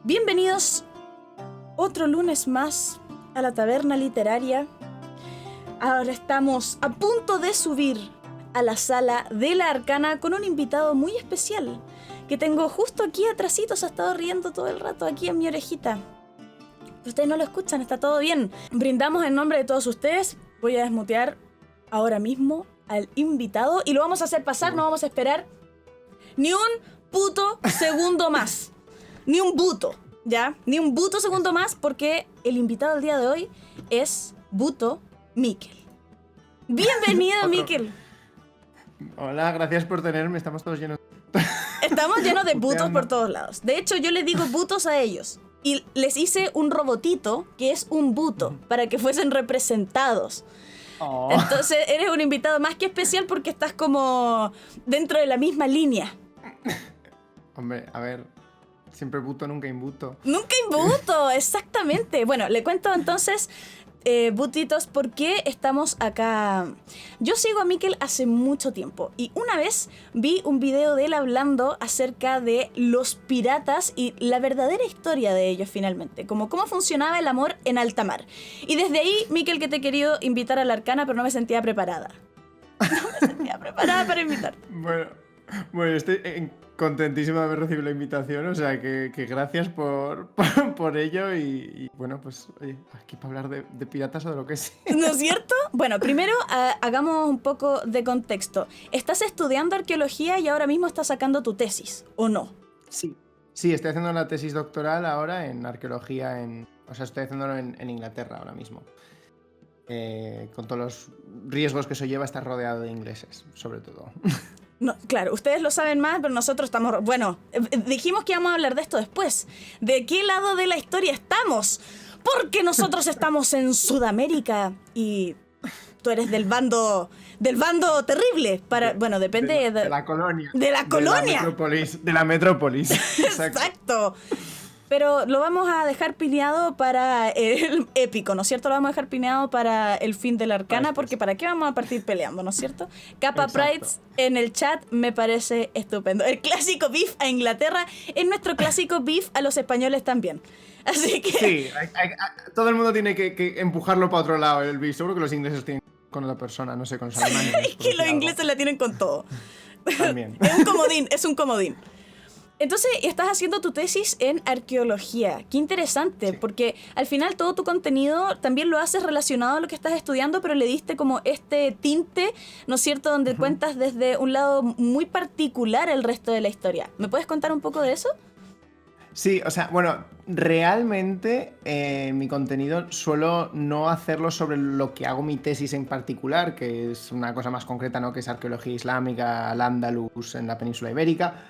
Bienvenidos otro lunes más a la taberna literaria. Ahora estamos a punto de subir a la sala de la Arcana con un invitado muy especial que tengo justo aquí atrasito. Se ha estado riendo todo el rato aquí en mi orejita. Ustedes no lo escuchan, está todo bien. Brindamos en nombre de todos ustedes. Voy a desmutear ahora mismo al invitado y lo vamos a hacer pasar. No vamos a esperar ni un puto segundo más. Ni un buto, ¿ya? Ni un buto segundo más, porque el invitado del día de hoy es Buto Mikel. Bienvenido, Mikel. Hola, gracias por tenerme, estamos todos llenos. Estamos llenos de butos por todos lados. De hecho, yo les digo butos a ellos. Y les hice un robotito que es un buto, para que fuesen representados. Oh. Entonces, eres un invitado más que especial porque estás como dentro de la misma línea. Hombre, a ver, siempre buto, nunca imbuto. Nunca imbuto, exactamente. Bueno, le cuento entonces, butitos, por qué estamos acá. Yo sigo a Mikel hace mucho tiempo y una vez vi un video de él hablando acerca de los piratas y la verdadera historia de ellos finalmente, como cómo funcionaba el amor en alta mar. Y desde ahí, Mikel, que te he querido invitar a la Arcana, pero no me sentía preparada. No me sentía preparada para invitarte. Bueno, estoy contentísimo de haber recibido la invitación, o sea que gracias por ello y bueno, pues oye, aquí para hablar de piratas o de lo que sea. ¿No es cierto? Bueno, primero hagamos un poco de contexto. Estás estudiando arqueología y ahora mismo estás sacando tu tesis, ¿o no? Sí, estoy haciendo una tesis doctoral ahora en arqueología, o sea, estoy haciéndolo en Inglaterra ahora mismo. Con todos los riesgos que eso lleva estar rodeado de ingleses, sobre todo. No, claro, ustedes lo saben más, pero nosotros estamos... Bueno, dijimos que íbamos a hablar de esto después. ¿De qué lado de la historia estamos? Porque nosotros estamos en Sudamérica y tú eres del bando terrible. Bueno, depende de la colonia. De la colonia. De la metrópolis. Exacto. Pero lo vamos a dejar pineado para el épico, ¿no es cierto? Lo vamos a dejar pineado para el fin de la Arcana, porque ¿para qué vamos a partir peleando, ¿no es cierto? Capa Prides en el chat me parece estupendo. El clásico beef a Inglaterra es nuestro clásico beef a los españoles también. Así que... Sí, todo el mundo tiene que empujarlo para otro lado el beef. Seguro que los ingleses tienen con la persona, no sé, con los alemanes. Es que los ingleses la tienen con todo. También. Es un comodín. Entonces, estás haciendo tu tesis en arqueología. Qué interesante, sí. Porque al final todo tu contenido también lo haces relacionado a lo que estás estudiando, pero le diste como este tinte, ¿no es cierto?, donde cuentas desde un lado muy particular el resto de la historia. ¿Me puedes contar un poco de eso? Sí, o sea, bueno, realmente mi contenido suelo no hacerlo sobre lo que hago mi tesis en particular, que es una cosa más concreta, ¿no? Que es arqueología islámica, al-Ándalus en la península ibérica,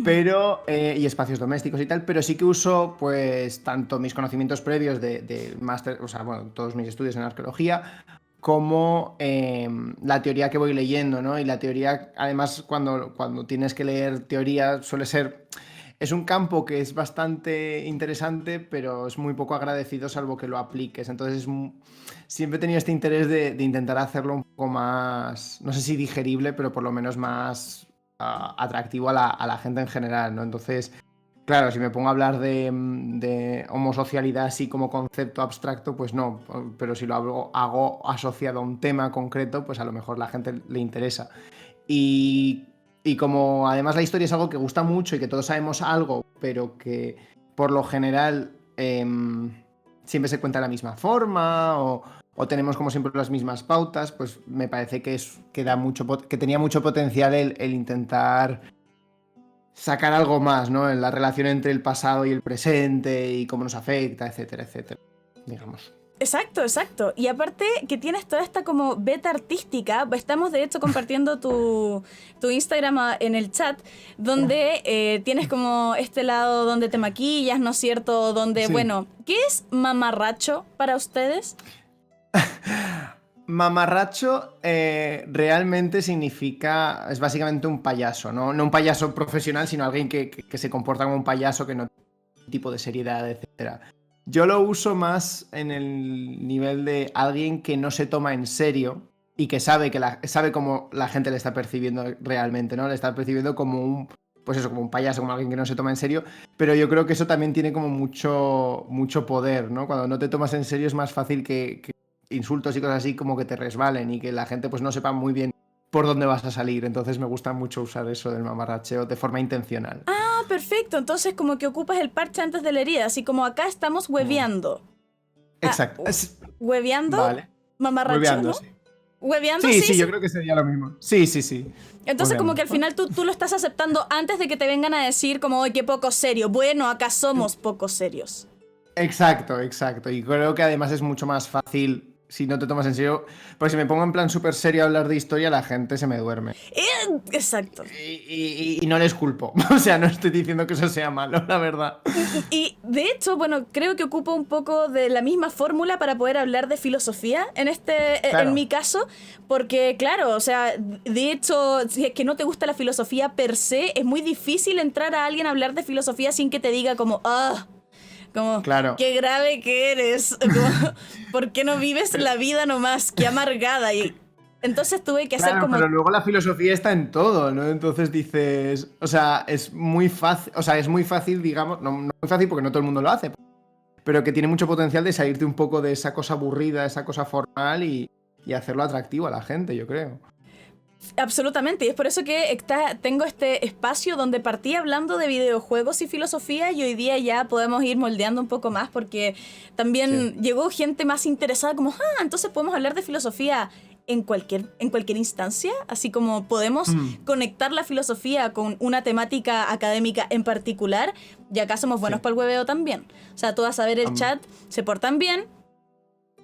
pero y espacios domésticos y tal, pero sí que uso pues tanto mis conocimientos previos de máster, o sea, bueno, todos mis estudios en arqueología, como la teoría que voy leyendo, ¿no? Y la teoría, además, cuando tienes que leer teoría, suele ser... Es un campo que es bastante interesante, pero es muy poco agradecido salvo que lo apliques. Entonces siempre he tenido este interés de intentar hacerlo un poco más, no sé si digerible, pero por lo menos más atractivo a la gente en general, ¿no? Entonces, claro, si me pongo a hablar de homosocialidad así como concepto abstracto, pues no. Pero si lo hago asociado a un tema concreto, pues a lo mejor la gente le interesa. Y como además la historia es algo que gusta mucho y que todos sabemos algo, pero que por lo general siempre se cuenta de la misma forma o tenemos como siempre las mismas pautas, pues me parece que tenía mucho potencial el intentar sacar algo más, ¿no? En la relación entre el pasado y el presente y cómo nos afecta, etcétera, etcétera, digamos. Exacto. Y aparte que tienes toda esta como beta artística, estamos de hecho compartiendo tu Instagram en el chat, donde tienes como este lado donde te maquillas, ¿no es cierto? Donde, sí. Bueno, ¿qué es mamarracho para ustedes? Mamarracho realmente es básicamente un payaso, ¿no? No un payaso profesional, sino alguien que se comporta como un payaso, que no tiene tipo de seriedad, etcétera. Yo lo uso más en el nivel de alguien que no se toma en serio y que sabe cómo la gente le está percibiendo realmente, ¿no? Le está percibiendo como pues eso, como un payaso, como alguien que no se toma en serio, pero yo creo que eso también tiene como mucho poder, ¿no? Cuando no te tomas en serio es más fácil que insultos y cosas así como que te resbalen y que la gente pues no sepa muy bien por dónde vas a salir. Entonces me gusta mucho usar eso del mamarracheo de forma intencional. Ah, perfecto. Entonces como que ocupas el parche antes de la herida, así como acá estamos hueveando. Exacto. ¿Hueveando? Vale. Mamarracheo, Hueveando, ¿no? sí. ¿Hueveando? Sí, Sí, sí, sí. yo creo que sería lo mismo. Sí, sí, sí. Entonces como Hueveando. que al final tú lo estás aceptando antes de que te vengan a decir como, oye, qué poco serio. Bueno, acá somos poco serios. Exacto, exacto. Y creo que además es mucho más fácil si no te tomas en serio. Porque si me pongo en plan súper serio a hablar de historia, la gente se me duerme. Exacto. Y no les culpo. O sea, no estoy diciendo que eso sea malo, la verdad. Y de hecho, bueno, creo que ocupo un poco de la misma fórmula para poder hablar de filosofía en Claro. mi caso, porque claro, o sea, de hecho, si es que no te gusta la filosofía per se, es muy difícil entrar a alguien a hablar de filosofía sin que te diga como, como, Claro. qué grave que eres, como, ¿por qué no vives la vida nomás? Qué amargada. Y entonces tuve que hacer Claro, como pero luego la filosofía está en todo, ¿no? Entonces dices, o sea, es muy fácil, o sea, es muy fácil, digamos, no muy fácil porque no todo el mundo lo hace, pero que tiene mucho potencial de salirte un poco de esa cosa aburrida, esa cosa formal y hacerlo atractivo a la gente, yo creo. absolutamente, y es por eso que tengo este espacio donde partí hablando de videojuegos y filosofía y hoy día ya podemos ir moldeando un poco más porque Sí. también llegó gente más interesada como, entonces podemos hablar de filosofía en cualquier instancia, así como podemos Mm, conectar la filosofía con una temática académica en particular, y acá somos buenos sí. para el hueveo también. O sea, tú vas a ver el Am- chat, se portan bien,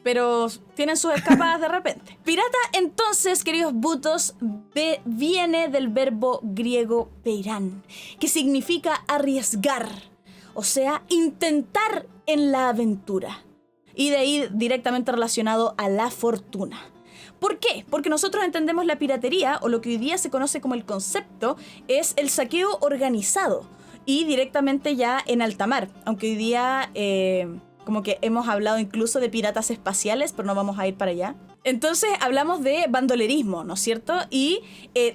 pero tienen sus escapadas de repente. Pirata, entonces, queridos butos, viene del verbo griego peirán, que significa arriesgar, o sea, intentar en la aventura. Y de ahí directamente relacionado a la fortuna. ¿Por qué? Porque nosotros entendemos la piratería, o lo que hoy día se conoce como el concepto, es el saqueo organizado y directamente ya en alta mar, aunque hoy día como que hemos hablado incluso de piratas espaciales, pero no vamos a ir para allá. Entonces hablamos de bandolerismo, ¿no es cierto? Y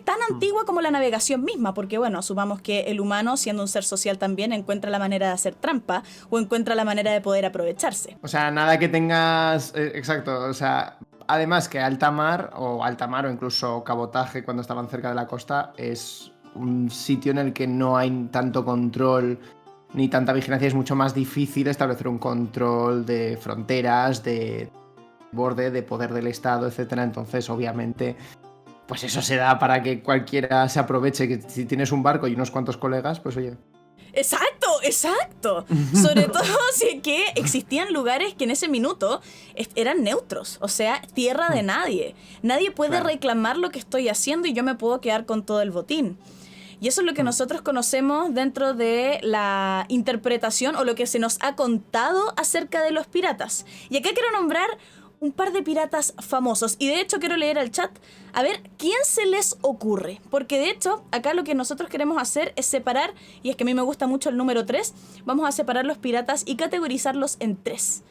tan mm. antigua como la navegación misma, porque bueno, asumamos que el humano, siendo un ser social también, encuentra la manera de hacer trampa o encuentra la manera de poder aprovecharse. O sea, nada que tengas. Exacto, o sea, además que alta mar o incluso cabotaje cuando estaban cerca de la costa es un sitio en el que no hay tanto control ni tanta vigilancia, es mucho más difícil establecer un control de fronteras, de borde, de poder del Estado, etcétera. Entonces, obviamente, pues eso se da para que cualquiera se aproveche, que si tienes un barco y unos cuantos colegas, pues oye. Exacto, exacto. Sobre todo si es que existían lugares que en ese minuto eran neutros, o sea, tierra de nadie. Nadie puede Claro. reclamar lo que estoy haciendo y yo me puedo quedar con todo el botín. Y eso es lo que nosotros conocemos dentro de la interpretación o lo que se nos ha contado acerca de los piratas. Y acá quiero nombrar un par de piratas famosos. Y de hecho quiero leer al chat a ver quién se les ocurre. Porque de hecho acá lo que nosotros queremos hacer es separar, y es que a mí me gusta mucho el número 3, vamos a separar los piratas y categorizarlos en 3.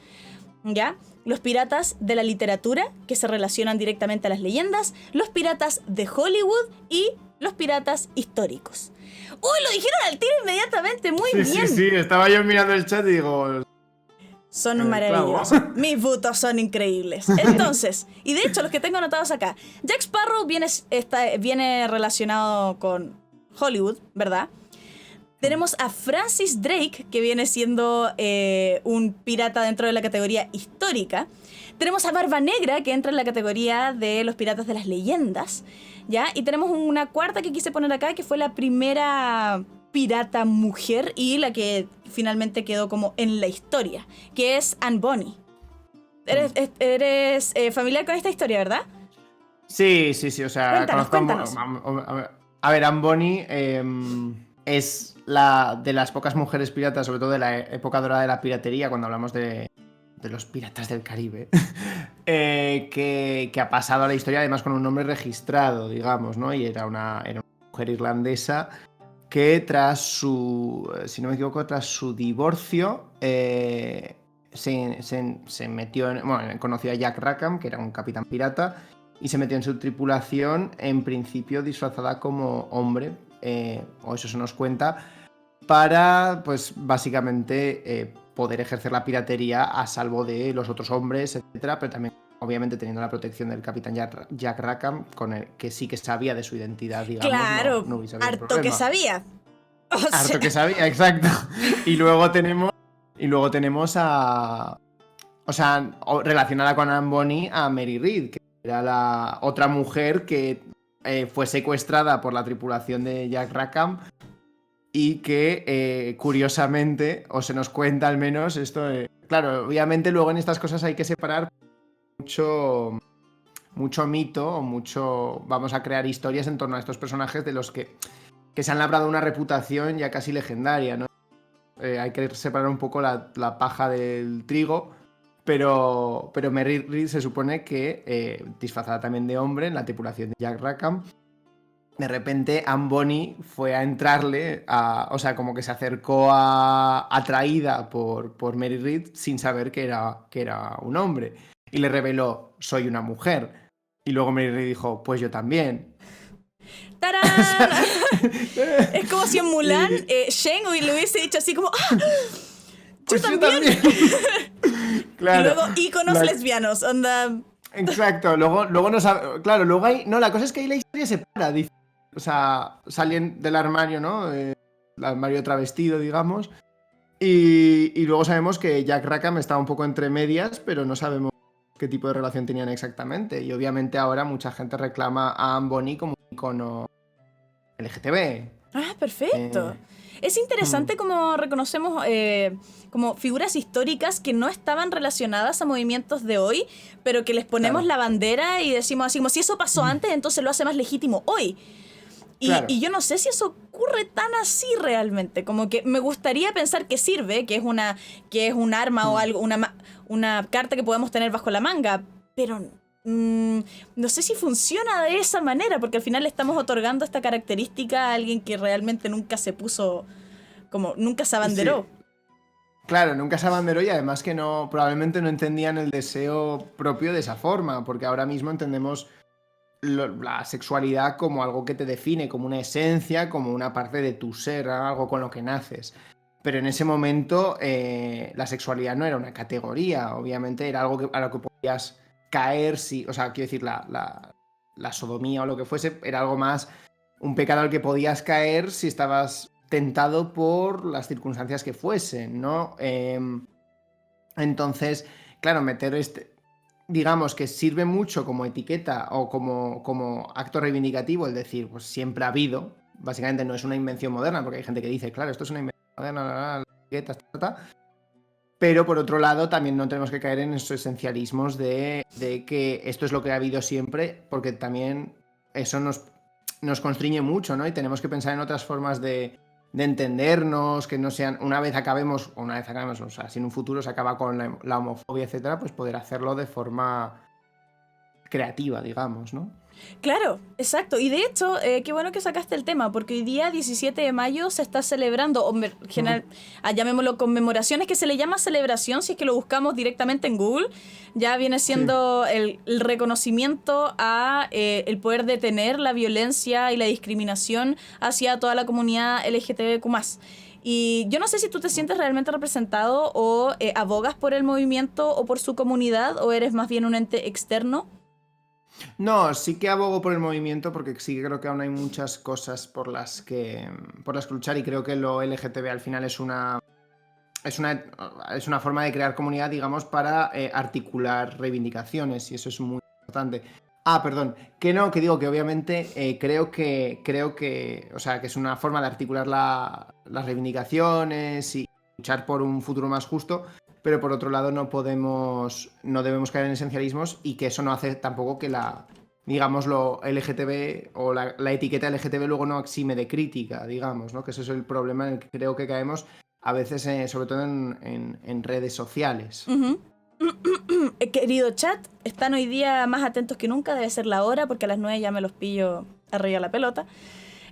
¿Ya? Los piratas de la literatura, que se relacionan directamente a las leyendas, los piratas de Hollywood y los piratas históricos. ¡Uy! Lo dijeron al tiro inmediatamente, muy Sí, bien. sí, sí, estaba yo mirando el chat y digo. Son Clavo. maravillosos. Mis butos son increíbles. Entonces, y de hecho los que tengo anotados acá, Jack Sparrow viene relacionado con Hollywood, ¿verdad? Tenemos a Francis Drake, que viene siendo un pirata dentro de la categoría histórica. Tenemos a Barba Negra, que entra en la categoría de los piratas de las leyendas, ¿ya? Y tenemos una cuarta que quise poner acá, que fue la primera pirata mujer y la que finalmente quedó como en la historia, que es Anne Bonny. Eres familiar con esta historia, ¿verdad? Sí, sí, sí, o sea, Cuéntanos, conozco cuéntanos. a ver, Anne Bonny es la de las pocas mujeres piratas, sobre todo de la época dorada de la piratería, cuando hablamos de los piratas del Caribe, que ha pasado a la historia además con un nombre registrado, digamos, ¿no? Y era una mujer irlandesa que tras su, si no me equivoco, tras su divorcio, se metió bueno, conoció a Jack Rackham, que era un capitán pirata, y se metió en su tripulación, en principio disfrazada como hombre, o eso se nos cuenta, para, pues, básicamente poder ejercer la piratería a salvo de los otros hombres, etcétera, pero también, obviamente, teniendo la protección del capitán Jack Rackham, con el que sí que sabía de su identidad, digamos. Claro, no hubiese habido harto problema. que sabía. Harto que sabía, exacto. Y luego tenemos a... O sea, relacionada con Anne Bonny, a Mary Read, que era la otra mujer que fue secuestrada por la tripulación de Jack Rackham y que, curiosamente, o se nos cuenta al menos esto... claro, obviamente luego en estas cosas hay que separar mucho mito o mucho... Vamos a crear historias en torno a estos personajes de los que se han labrado una reputación ya casi legendaria, ¿no? Hay que separar un poco la paja del trigo, pero Mary Read se supone que, disfrazada también de hombre en la tripulación de Jack Rackham, de repente Anne Bonny fue a entrarle, o sea, como que se acercó atraída por Mary Read sin saber que era un hombre, y le reveló: soy una mujer. Y luego Mary Read dijo: pues yo también. ¡Tarán! Es como si en Mulan Shen le hubiese dicho así como ¡ah! Pues yo también. Claro, y luego íconos lesbianos, onda. Exacto, luego no sabe. Claro, luego hay. No, la cosa es que ahí la historia se para. Dice, o sea, salen del armario, ¿no? El armario travestido, digamos. Y luego sabemos que Jack Rackham está un poco entre medias, pero no sabemos qué tipo de relación tenían exactamente. Y obviamente ahora mucha gente reclama a Anne Bonny como un icono LGTB. Ah, perfecto. Es interesante como reconocemos como figuras históricas que no estaban relacionadas a movimientos de hoy, pero que les ponemos la bandera y decimos así como si eso pasó antes, entonces lo hace más legítimo hoy. Y yo no sé si eso ocurre tan así realmente, como que me gustaría pensar que sirve, que es un arma o algo, una carta que podemos tener bajo la manga, pero no sé si funciona de esa manera, porque al final le estamos otorgando esta característica a alguien que realmente nunca se puso, como nunca se abanderó. Sí. Claro, nunca se abanderó, y además que probablemente no entendían el deseo propio de esa forma, porque ahora mismo entendemos la sexualidad como algo que te define, como una esencia, como una parte de tu ser, algo con lo que naces. Pero en ese momento la sexualidad no era una categoría, obviamente era algo a lo que podías caer, o sea, quiero decir, la sodomía o lo que fuese, era algo más, un pecado al que podías caer si estabas tentado por las circunstancias que fuesen, ¿no? Entonces, claro, meter digamos que sirve mucho como etiqueta o como acto reivindicativo, el decir, pues siempre ha habido, básicamente no es una invención moderna, porque hay gente que dice, claro, esto es una invención moderna, etiquetas, pero por otro lado también no tenemos que caer en esos esencialismos de que esto es lo que ha habido siempre, porque también eso nos constriñe mucho, ¿no? Y tenemos que pensar en otras formas de entendernos, que no sean, una vez acabemos, o sea, si en un futuro se acaba con la homofobia, etcétera, pues poder hacerlo de forma creativa, digamos, ¿no? Claro, exacto. Y de hecho, qué bueno que sacaste el tema, porque hoy día, 17 de mayo, se está celebrando, o general, llamémoslo conmemoraciones, que se le llama celebración, si es que lo buscamos directamente en Google, ya viene siendo el reconocimiento a el poder detener la violencia y la discriminación hacia toda la comunidad LGTBQ+. Y yo no sé si tú te sientes realmente representado o abogas por el movimiento o por su comunidad, o eres más bien un ente externo. No, sí que abogo por el movimiento, porque sí que creo que aún hay muchas cosas por las que luchar, y creo que lo LGTB al final es una forma de crear comunidad, digamos, para articular reivindicaciones, y eso es muy importante. Perdón, que digo que obviamente creo que, o sea, que es una forma de articular las reivindicaciones y luchar por un futuro más justo, pero por otro lado no debemos caer en esencialismos, y que eso no hace tampoco que digamos, lo LGTB o la etiqueta LGTB luego no exime de crítica, digamos, ¿no? Que ese es el problema en el que creo que caemos a veces, sobre todo en redes sociales. Querido chat, están hoy día más atentos que nunca, debe ser la hora, porque a las 9 ya me los pillo arriba de la pelota.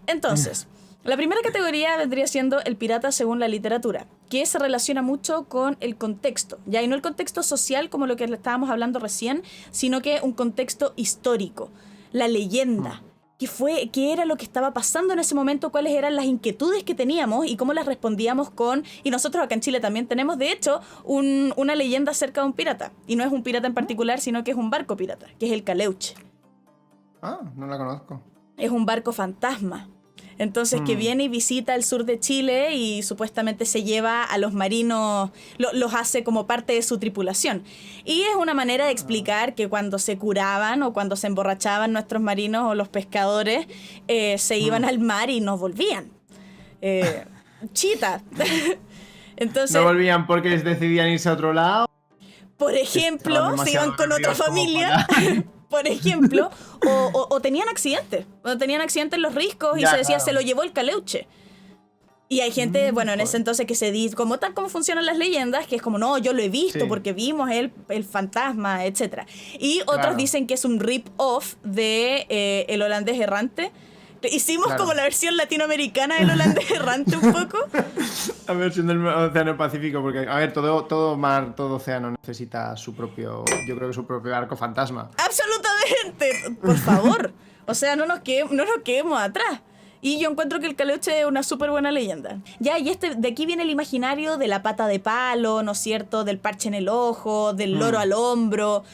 Entonces, la primera categoría vendría siendo el pirata según la literatura, que se relaciona mucho con el contexto, ya, y no el contexto social como lo que estábamos hablando recién, sino que un contexto histórico, la leyenda. qué era lo que estaba pasando en ese momento, cuáles eran las inquietudes que teníamos y cómo las respondíamos con... Y nosotros acá en Chile también tenemos, de hecho, una leyenda acerca de un pirata. Y no es un pirata en particular, sino que es un barco pirata, que es el Caleuche. Ah, no la conozco. Es un barco fantasma. Entonces que viene y visita el sur de Chile y supuestamente se lleva a los marinos, los hace como parte de su tripulación. Y es una manera de explicar que cuando se curaban o cuando se emborrachaban nuestros marinos o los pescadores, se iban al mar y no volvían. Chita. Entonces, ¿No volvían porque decidían irse a otro lado? Por ejemplo, se iban con otra familia... Por ejemplo, o tenían accidentes. O tenían accidentes en los riscos y ya, se decía, claro. se lo llevó el Caleuche. Y hay gente, bueno, en ese entonces que se dice, como tal como funcionan las leyendas, que es como, no, yo lo he visto porque vimos el fantasma, etc. Y otros dicen que es un rip-off de El Holandés Errante. Hicimos como la versión latinoamericana del Holandés Errante un poco. La versión del Océano Pacífico, porque, a ver, todo mar, todo océano necesita su propio, yo creo que su propio arco fantasma. ¡Absolutamente! Por favor. O sea, no nos quedemos atrás. Y yo encuentro que el Caleuche es una súper buena leyenda. Ya, y de aquí viene el imaginario de la pata de palo, ¿no es cierto? Del parche en el ojo, del loro al hombro,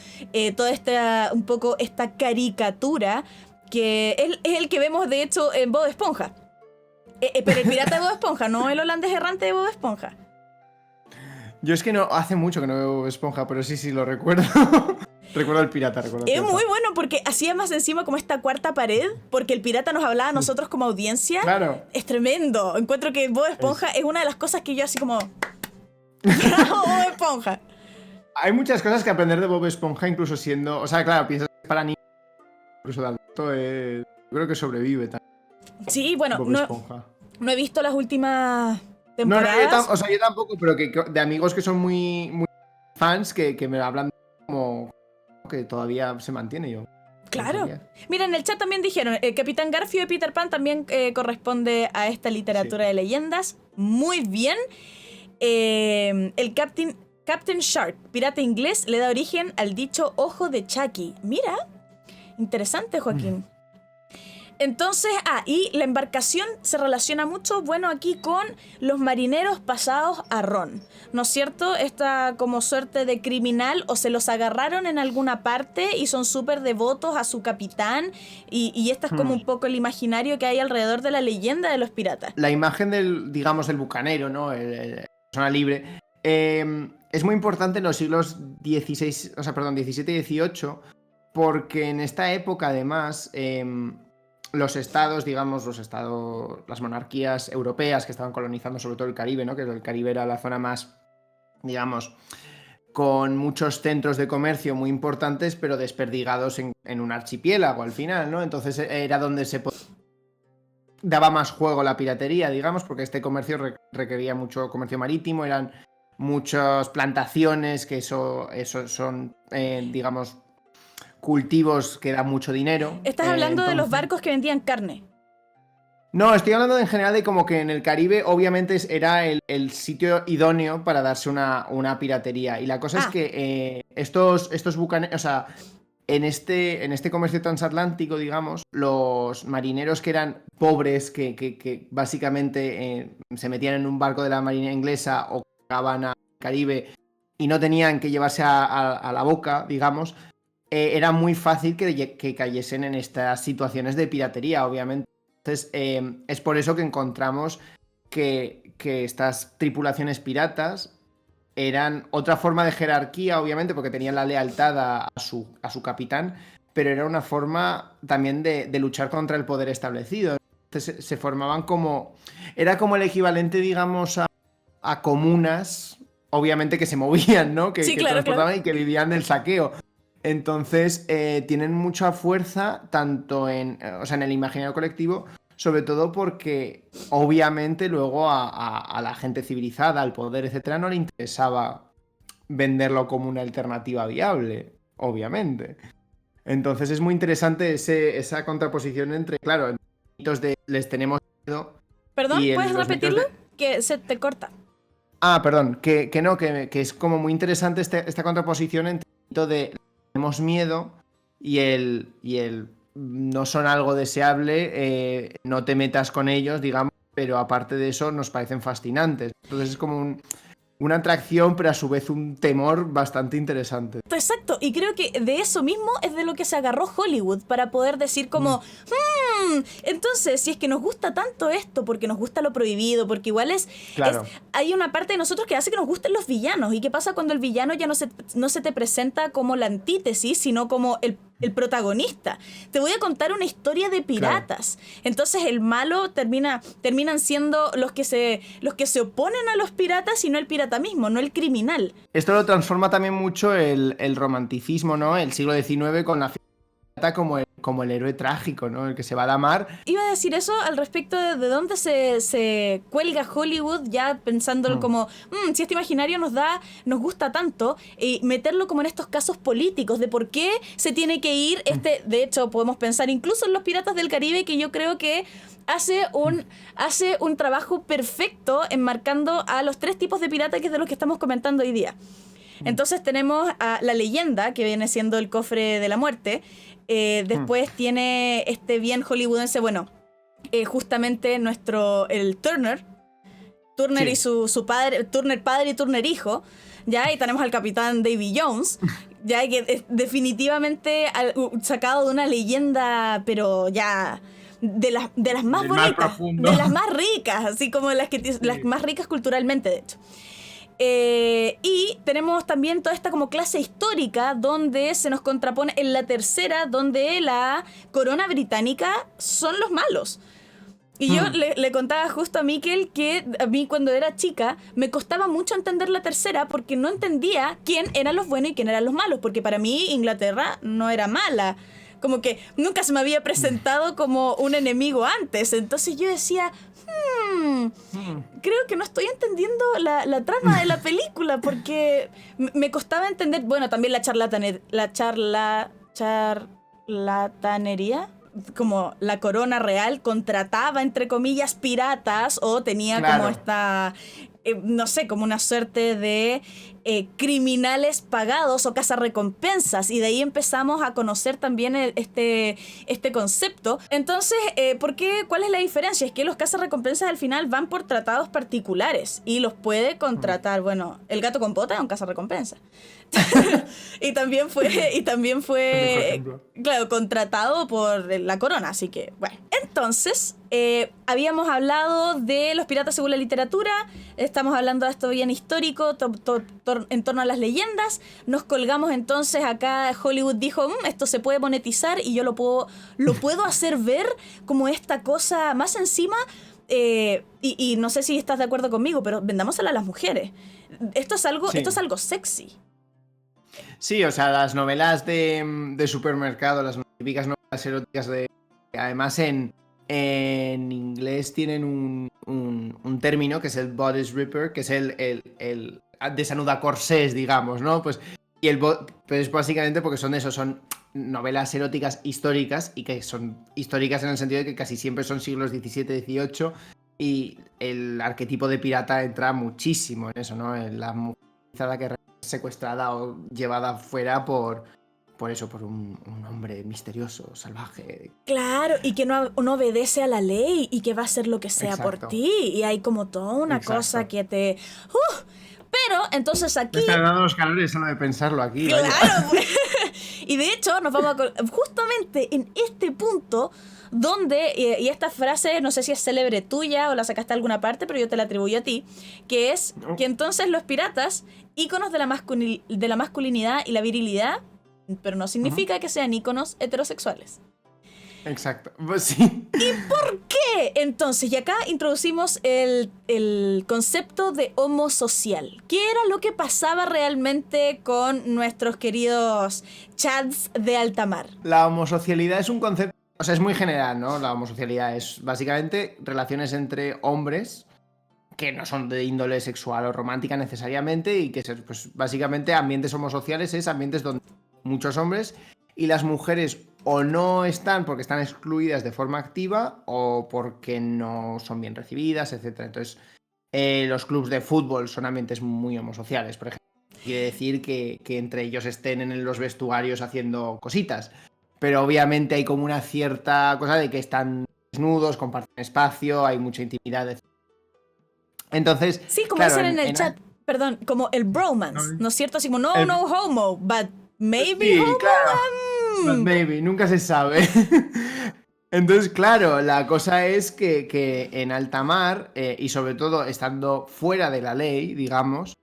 toda un poco esta caricatura que es el que vemos de hecho en Bob Esponja. Pero el pirata de Bob Esponja, no el holandés errante de Bob Esponja. Yo es que no, hace mucho que no veo Bob Esponja, pero sí lo recuerdo. Recuerdo el pirata, Es muy bueno porque hacía más encima como esta cuarta pared, porque el pirata nos hablaba a nosotros como audiencia. Claro. Es tremendo. Encuentro que Bob Esponja es una de las cosas que yo así como... ¡Bravo, Bob Esponja! Hay muchas cosas que aprender de Bob Esponja, incluso siendo... O sea, claro, piensas que para niños, incluso de adulto, creo que sobrevive también. Sí, bueno, Bob Esponja. No he visto las últimas temporadas. Yo tampoco, pero que de amigos que son muy, muy fans que me hablan como que todavía se mantiene yo. Claro. Mira, en el chat también dijeron, el Capitán Garfio de Peter Pan también corresponde a esta literatura de leyendas. Muy bien. El Captain Shark, pirata inglés, le da origen al dicho ojo de Chucky. Mira, interesante, Joaquín. Entonces, y la embarcación se relaciona mucho, bueno, aquí con los marineros pasados a ron, ¿no es cierto? Esta como suerte de criminal, o se los agarraron en alguna parte y son súper devotos a su capitán, y esta es como un poco el imaginario que hay alrededor de la leyenda de los piratas. La imagen del, digamos, el bucanero, ¿no? El persona libre, es muy importante en los siglos XVII y XVIII, porque en esta época, además... los estados, las monarquías europeas que estaban colonizando sobre todo el Caribe, ¿no? Que el Caribe era la zona más, digamos, con muchos centros de comercio muy importantes, pero desperdigados en un archipiélago al final, ¿no? Entonces era donde daba más juego la piratería, digamos, porque este comercio requería mucho comercio marítimo, eran muchas plantaciones, que eso son, digamos... cultivos que dan mucho dinero. ¿Estás hablando de los barcos que vendían carne? No, estoy hablando en general de como que en el Caribe obviamente era el sitio idóneo para darse una piratería. Y la cosa es que estos bucaneros, o sea, en este comercio transatlántico, digamos, los marineros que eran pobres, que básicamente se metían en un barco de la marina inglesa o llegaban al Caribe y no tenían que llevarse a la boca, digamos... era muy fácil que cayesen en estas situaciones de piratería, obviamente. Entonces, es por eso que encontramos que estas tripulaciones piratas eran otra forma de jerarquía, obviamente, porque tenían la lealtad a su capitán, pero era una forma también de luchar contra el poder establecido. Entonces, se formaban como... Era como el equivalente, digamos, a comunas, obviamente, que se movían, ¿no? Que transportaban y que vivían del saqueo. Entonces, tienen mucha fuerza tanto en el imaginario colectivo, sobre todo porque obviamente luego a la gente civilizada, al poder, etcétera, no le interesaba venderlo como una alternativa viable, obviamente. Entonces es muy interesante esa contraposición entre, claro, los mitos de les tenemos miedo. Perdón, ¿puedes repetirlo? Que se te corta. Perdón, que es como muy interesante esta contraposición entre el mito de tenemos miedo y el no son algo deseable, no te metas con ellos, digamos, pero aparte de eso nos parecen fascinantes. Entonces es como una atracción, pero a su vez un temor bastante interesante. Exacto, y creo que de eso mismo es de lo que se agarró Hollywood para poder decir como, entonces, si es que nos gusta tanto esto, porque nos gusta lo prohibido, porque igual Claro. hay una parte de nosotros que hace que nos gusten los villanos. ¿Y qué pasa cuando el villano ya no se te presenta como la antítesis, sino como el protagonista? Te voy a contar una historia de piratas. Claro. Entonces el malo terminan siendo los que se oponen a los piratas y no el pirata mismo, no el criminal. Esto lo transforma también mucho el romanticismo, ¿no? El siglo XIX con la pirata como el héroe trágico, ¿no? El que se va a la mar. Iba a decir eso al respecto de dónde se cuelga Hollywood, ya pensándolo como, si este imaginario nos gusta tanto, y meterlo como en estos casos políticos de por qué se tiene que ir de hecho podemos pensar incluso en los Piratas del Caribe, que yo creo que hace un trabajo perfecto enmarcando a los 3 tipos de pirata, que es de los que estamos comentando hoy día. Entonces tenemos a la leyenda, que viene siendo el cofre de la muerte. Después tiene este bien hollywoodense, justamente el Turner sí. Y su padre, Turner padre y Turner hijo, ya, y tenemos al capitán Davy Jones, ya, que es definitivamente sacado de una leyenda, pero ya de las más bonitas, de las más ricas, así como las más ricas culturalmente, de hecho. Y tenemos también toda esta como clase histórica donde se nos contrapone en la tercera, donde la corona británica son los malos. Y yo le contaba justo a Miquel que a mí cuando era chica me costaba mucho entender la tercera porque no entendía quién eran los buenos y quién eran los malos, porque para mí Inglaterra no era mala, como que nunca se me había presentado como un enemigo antes. Entonces yo decía, creo que no estoy entendiendo la trama de la película, porque me costaba entender, también la charlatanería, como la corona real contrataba, entre comillas, piratas, o tenía como esta, no sé, como una suerte de criminales pagados o cazarrecompensas, y de ahí empezamos a conocer también este concepto. Entonces, ¿cuál es la diferencia? Es que los cazarrecompensas al final van por tratados particulares y los puede contratar, el gato con bota es un cazarrecompensa. y también fue claro, contratado por la corona, así que entonces habíamos hablado de los piratas según la literatura, estamos hablando de esto bien histórico, en torno a las leyendas. Nos colgamos entonces acá. Hollywood dijo, esto se puede monetizar y yo lo puedo hacer ver como esta cosa más encima. Y no sé si estás de acuerdo conmigo, pero vendámosela a las mujeres. Esto es algo sexy. Sí, o sea, las novelas de supermercado, las típicas novelas eróticas además en inglés tienen un término que es el bodice ripper, que es el desanuda corsés, digamos, ¿no? Pues es básicamente porque son novelas eróticas históricas, y que son históricas en el sentido de que casi siempre son siglos XVII, XVIII, y el arquetipo de pirata entra muchísimo en eso, ¿no? En la mujer que es secuestrada o llevada fuera por un hombre misterioso, salvaje. Claro, y que no obedece a la ley y que va a hacer lo que sea por ti. Y hay como toda una cosa que te... pero entonces aquí... Me están dando los calores solo de pensarlo aquí. Claro, y de hecho nos vamos justamente en este punto donde, y esta frase no sé si es célebre tuya o la sacaste de alguna parte, pero yo te la atribuyo a ti, que es que entonces los piratas, íconos de la masculinidad y la virilidad, pero no significa que sean íconos heterosexuales. Exacto, pues sí. ¿Y por qué? Entonces, y acá introducimos el concepto de homosocial. ¿Qué era lo que pasaba realmente con nuestros queridos chads de alta mar? La homosocialidad es un concepto, o sea, es muy general, ¿no? La homosocialidad es básicamente relaciones entre hombres que no son de índole sexual o romántica necesariamente, y que pues básicamente ambientes homosociales es ambientes donde muchos hombres y las mujeres o no están porque están excluidas de forma activa o porque no son bien recibidas, etc. Entonces, los clubs de fútbol son ambientes muy homosociales, por ejemplo. Quiere decir que entre ellos estén en los vestuarios haciendo cositas. pero obviamente hay como una cierta cosa de que están desnudos, comparten espacio, hay mucha intimidad, etc. Entonces, Sí, como claro, dicen en el chat, perdón, como el bromance, ¿no es cierto? Así como, no, el- no homo, but maybe sí, homo. claro, but maybe, nunca se sabe. Entonces, claro, la cosa es que en alta mar, y sobre todo estando fuera de la ley, digamos,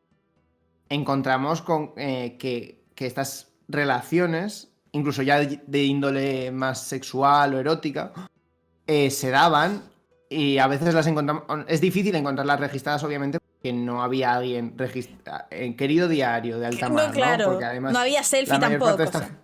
encontramos con que estas relaciones, incluso ya de índole más sexual o erótica, se daban y a veces las encontramos. Es difícil encontrarlas registradas, obviamente, porque no había alguien en querido diario de alta No, mar, ¿no? Porque claro, no además había la selfie mayor parte de tampoco, o esta. sea.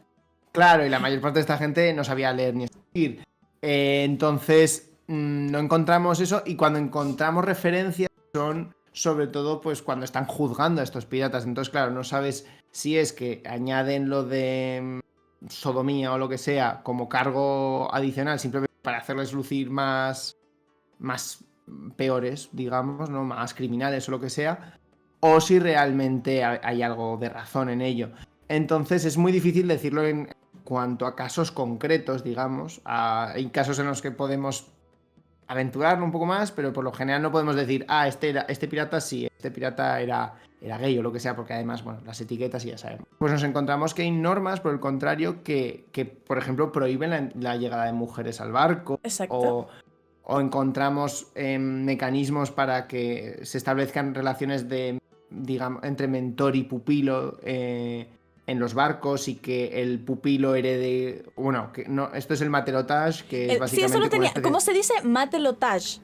Claro, y la mayor parte de esta gente no sabía leer ni escribir. Entonces, no encontramos eso, y cuando encontramos referencias son sobre todo pues cuando están juzgando a estos piratas. Entonces, claro, no sabes si es que añaden lo de sodomía o lo que sea como cargo adicional simplemente para hacerles lucir más peores, digamos, ¿no? Más criminales o lo que sea, o si realmente hay algo de razón en ello. Entonces es muy difícil decirlo en cuanto a casos concretos, digamos. Hay casos en los que podemos aventurarlo un poco más, pero por lo general no podemos decir, este pirata sí, este pirata era gay o lo que sea, porque además, bueno, las etiquetas ya sabemos. Pues nos encontramos que hay normas, por el contrario, que por ejemplo, prohíben la llegada de mujeres al barco, Exacto. o encontramos mecanismos para que se establezcan relaciones digamos, entre mentor y pupilo en los barcos, y que el pupilo herede. Bueno, que no, esto es el matelotage, que es Sí, eso lo básicamente como una tenía. especie ¿Cómo se dice? Matelotage.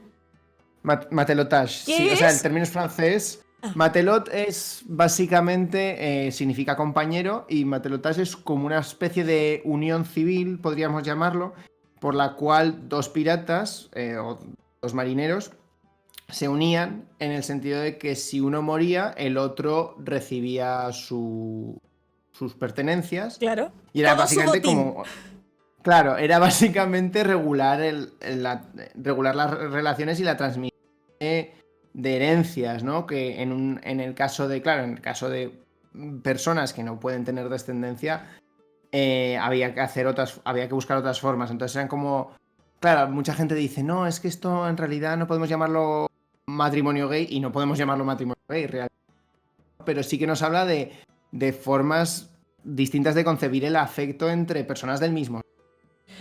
Matelotage, sí, ¿Qué o sea, el es? término es francés. Ah, Matelot es básicamente, significa compañero, y matelotage es como una especie de unión civil, podríamos llamarlo, por la cual dos piratas o dos marineros se unían en el sentido de que si uno moría, el otro recibía sus pertenencias, claro. y era Todo su básicamente botín. como. Claro, era básicamente regular las relaciones y la transmisión de herencias, ¿no? Que en el caso de, claro, en el caso de personas que no pueden tener descendencia, había que buscar otras formas. Entonces eran como, claro, mucha gente dice, no, es que esto en realidad no podemos llamarlo matrimonio gay, y no podemos llamarlo matrimonio gay, realmente. Pero sí que nos habla de formas distintas de concebir el afecto entre personas del mismo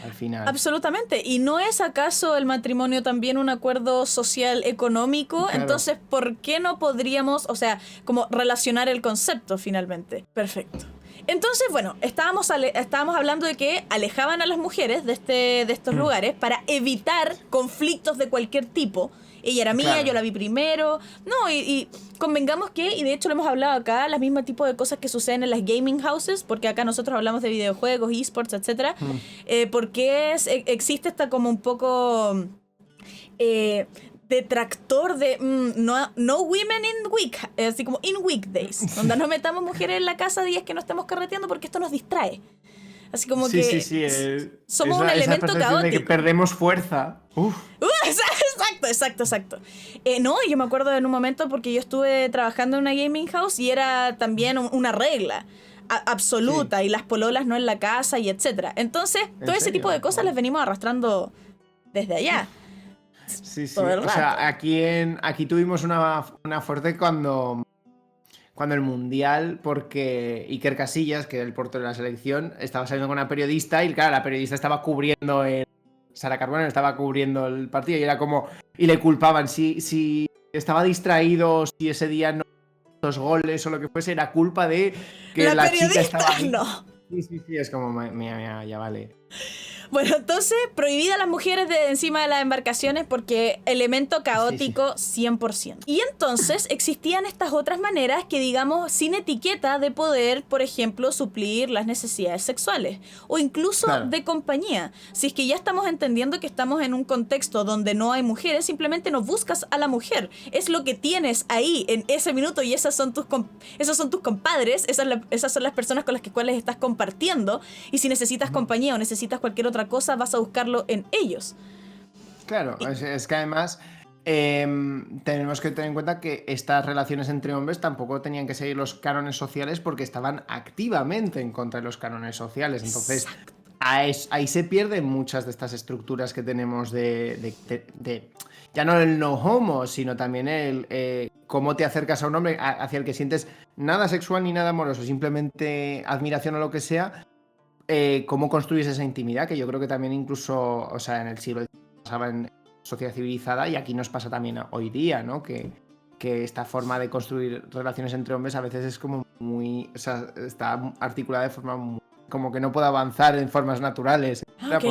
al final. Absolutamente. ¿Y no es acaso el matrimonio también un acuerdo social económico? Claro. Entonces, ¿por qué no podríamos, o sea, como relacionar el concepto finalmente? Perfecto. Entonces, bueno, estábamos hablando de que alejaban a las mujeres de estos lugares para evitar conflictos de cualquier tipo. Ella era mía, Claro. yo la vi primero. No, y convengamos que, y de hecho lo hemos hablado acá, las mismas tipos de cosas que suceden en las gaming houses, porque acá nosotros hablamos de videojuegos, esports, etcétera, porque existe esta como un poco detractor de no women in week, así como in weekdays, donde no metamos mujeres en la casa días que no estemos carreteando porque esto nos distrae. Así como Sí, que sí. somos un Esa elemento percepción de que caótico. perdemos fuerza. Uf. Exacto. No, yo me acuerdo en un momento porque yo estuve trabajando en una gaming house y era también una regla absoluta, Sí. y las pololas no en la casa y etcétera. Entonces, ¿En todo ese tipo serio? de cosas Wow. las venimos arrastrando desde allá, Sí. todo el O rato. sea, aquí tuvimos una fuerte cuando el Mundial, porque Iker Casillas, que era el portero de la selección, estaba saliendo con una periodista, y claro, la periodista estaba cubriendo Sara Carbonero estaba cubriendo el partido, y era como. Y le culpaban. Si estaba distraído, si ese día no los goles o lo que fuese, era culpa de que La la chica periodista, estaba ahí. no. Sí, es como, mía, ya vale. Bueno, entonces, prohibida las mujeres de encima de las embarcaciones porque elemento caótico 100%. Y entonces existían estas otras maneras que, digamos, sin etiqueta de poder, por ejemplo, suplir las necesidades sexuales o incluso Claro. de compañía. Si es que ya estamos entendiendo que estamos en un contexto donde no hay mujeres, simplemente no buscas a la mujer. Es lo que tienes ahí en ese minuto y esos son tus compadres, esas son las personas con las cuales estás compartiendo, y si necesitas compañía o necesitas cualquier otra cosa, vas a buscarlo en ellos. Claro, es que además tenemos que tener en cuenta que estas relaciones entre hombres tampoco tenían que seguir los cánones sociales, porque estaban activamente en contra de los cánones sociales. Entonces, Exacto. ahí se pierden muchas de estas estructuras que tenemos ya no el no homo, sino también el cómo te acercas a un hombre hacia el que sientes nada sexual ni nada amoroso, simplemente admiración o lo que sea, cómo construyes esa intimidad, que yo creo que también incluso, o sea, en el siglo XIX pasaba en sociedad civilizada y aquí nos pasa también hoy día, ¿no? Que esta forma de construir relaciones entre hombres a veces es como muy, o sea, está articulada de forma muy, como que no puede avanzar en formas naturales. Ok.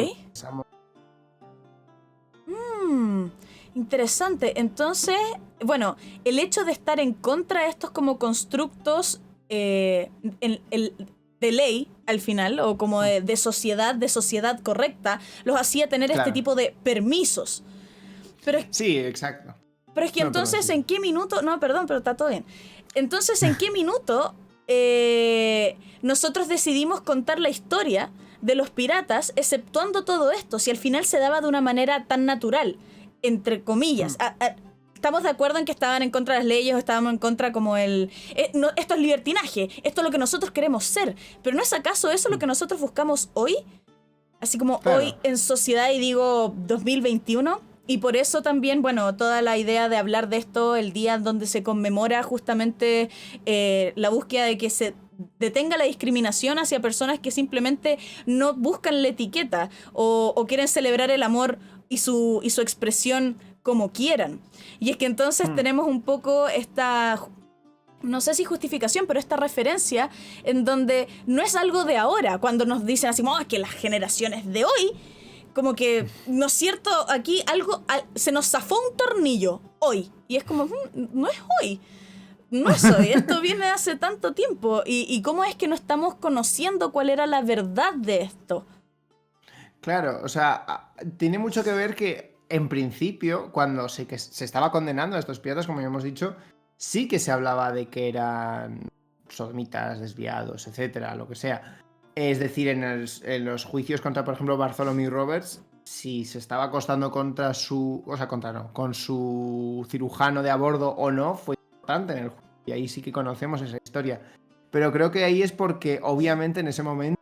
Interesante. Entonces, bueno, el hecho de estar en contra de estos como constructos de ley, al final, o como de sociedad correcta, los hacía tener este tipo de permisos. Sí, exacto. Pero es que entonces, ¿en qué minuto? No, perdón, pero está todo bien. Entonces, ¿en qué minuto nosotros decidimos contar la historia de los piratas, exceptuando todo esto, si al final se daba de una manera tan natural, entre comillas? Estamos de acuerdo en que estaban en contra de las leyes o estábamos en contra como no, esto es libertinaje, esto es lo que nosotros queremos ser, pero ¿no es acaso eso lo que nosotros buscamos hoy? Así como hoy en sociedad, y digo 2021, y por eso también, bueno, toda la idea de hablar de esto el día donde se conmemora justamente la búsqueda de que se detenga la discriminación hacia personas que simplemente no buscan la etiqueta o quieren celebrar el amor y su expresión como quieran. Y es que entonces tenemos un poco esta, no sé si justificación, pero esta referencia en donde no es algo de ahora, cuando nos dicen así, es que las generaciones de hoy, como que, ¿no es cierto? Aquí se nos zafó un tornillo hoy. Y es como, no es hoy. No es hoy. Esto viene de hace tanto tiempo. ¿Y cómo es que no estamos conociendo cuál era la verdad de esto? Claro, o sea, tiene mucho que ver que, en principio, cuando que se estaba condenando a estos piratas, como ya hemos dicho, sí que se hablaba de que eran sodomitas, desviados, etcétera, lo que sea. Es decir, en los juicios contra, por ejemplo, Bartholomew Roberts, si se estaba acostando contra con su cirujano de a bordo o no, fue importante en el juicio. Y ahí sí que conocemos esa historia. Pero creo que ahí es porque, obviamente, en ese momento